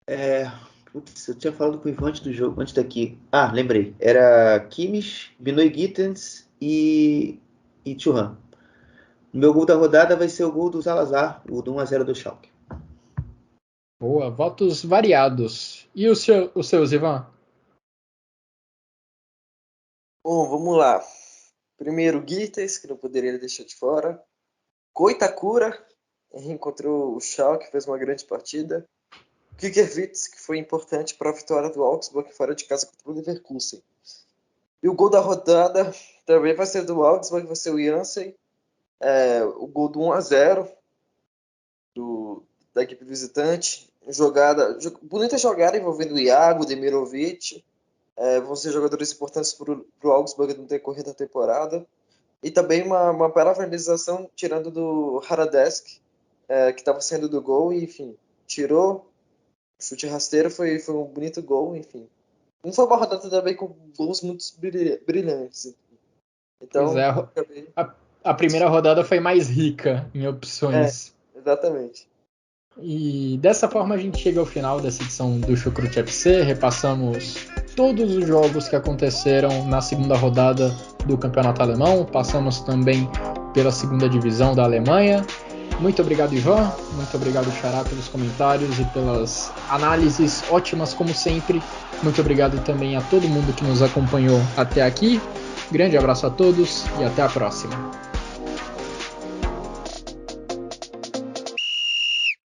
Eu tinha falado com o Ivan antes do jogo, antes daqui. Lembrei. Era Kimmich, Benoit Gittens e Thuram. O meu gol da rodada vai ser o gol do Salazar, o do 1-0 do Schalke. Boa, votos variados. E os seus, Ivan? Bom, vamos lá. Primeiro, Gittens, que não poderia deixar de fora. Koitakura, encontrou o Schalke, fez uma grande partida. Gikiewicz, que foi importante para a vitória do Augsburg fora de casa contra o Leverkusen. E o gol da rodada também vai ser do Augsburg, vai ser o Janssen. O gol do 1-0 da equipe visitante. Bonita jogada envolvendo o Iago, Demirovic. Vão ser jogadores importantes para o Augsburg no decorrer da temporada. E também uma bela finalização tirando do Haradesk, que estava saindo do gol, e enfim, tirou. Chute rasteiro, foi um bonito gol, enfim. Não foi uma rodada também com gols muito brilhantes. Então, Pois é, acabei... a primeira rodada foi mais rica em opções. Exatamente. E dessa forma a gente chega ao final dessa edição do Chucrute FC. Repassamos todos os jogos que aconteceram na segunda rodada do Campeonato Alemão. Passamos também pela segunda divisão da Alemanha. Muito obrigado, Ivan. Muito obrigado, Xará, pelos comentários e pelas análises ótimas, como sempre. Muito obrigado também a todo mundo que nos acompanhou até aqui. Grande abraço a todos e até a próxima.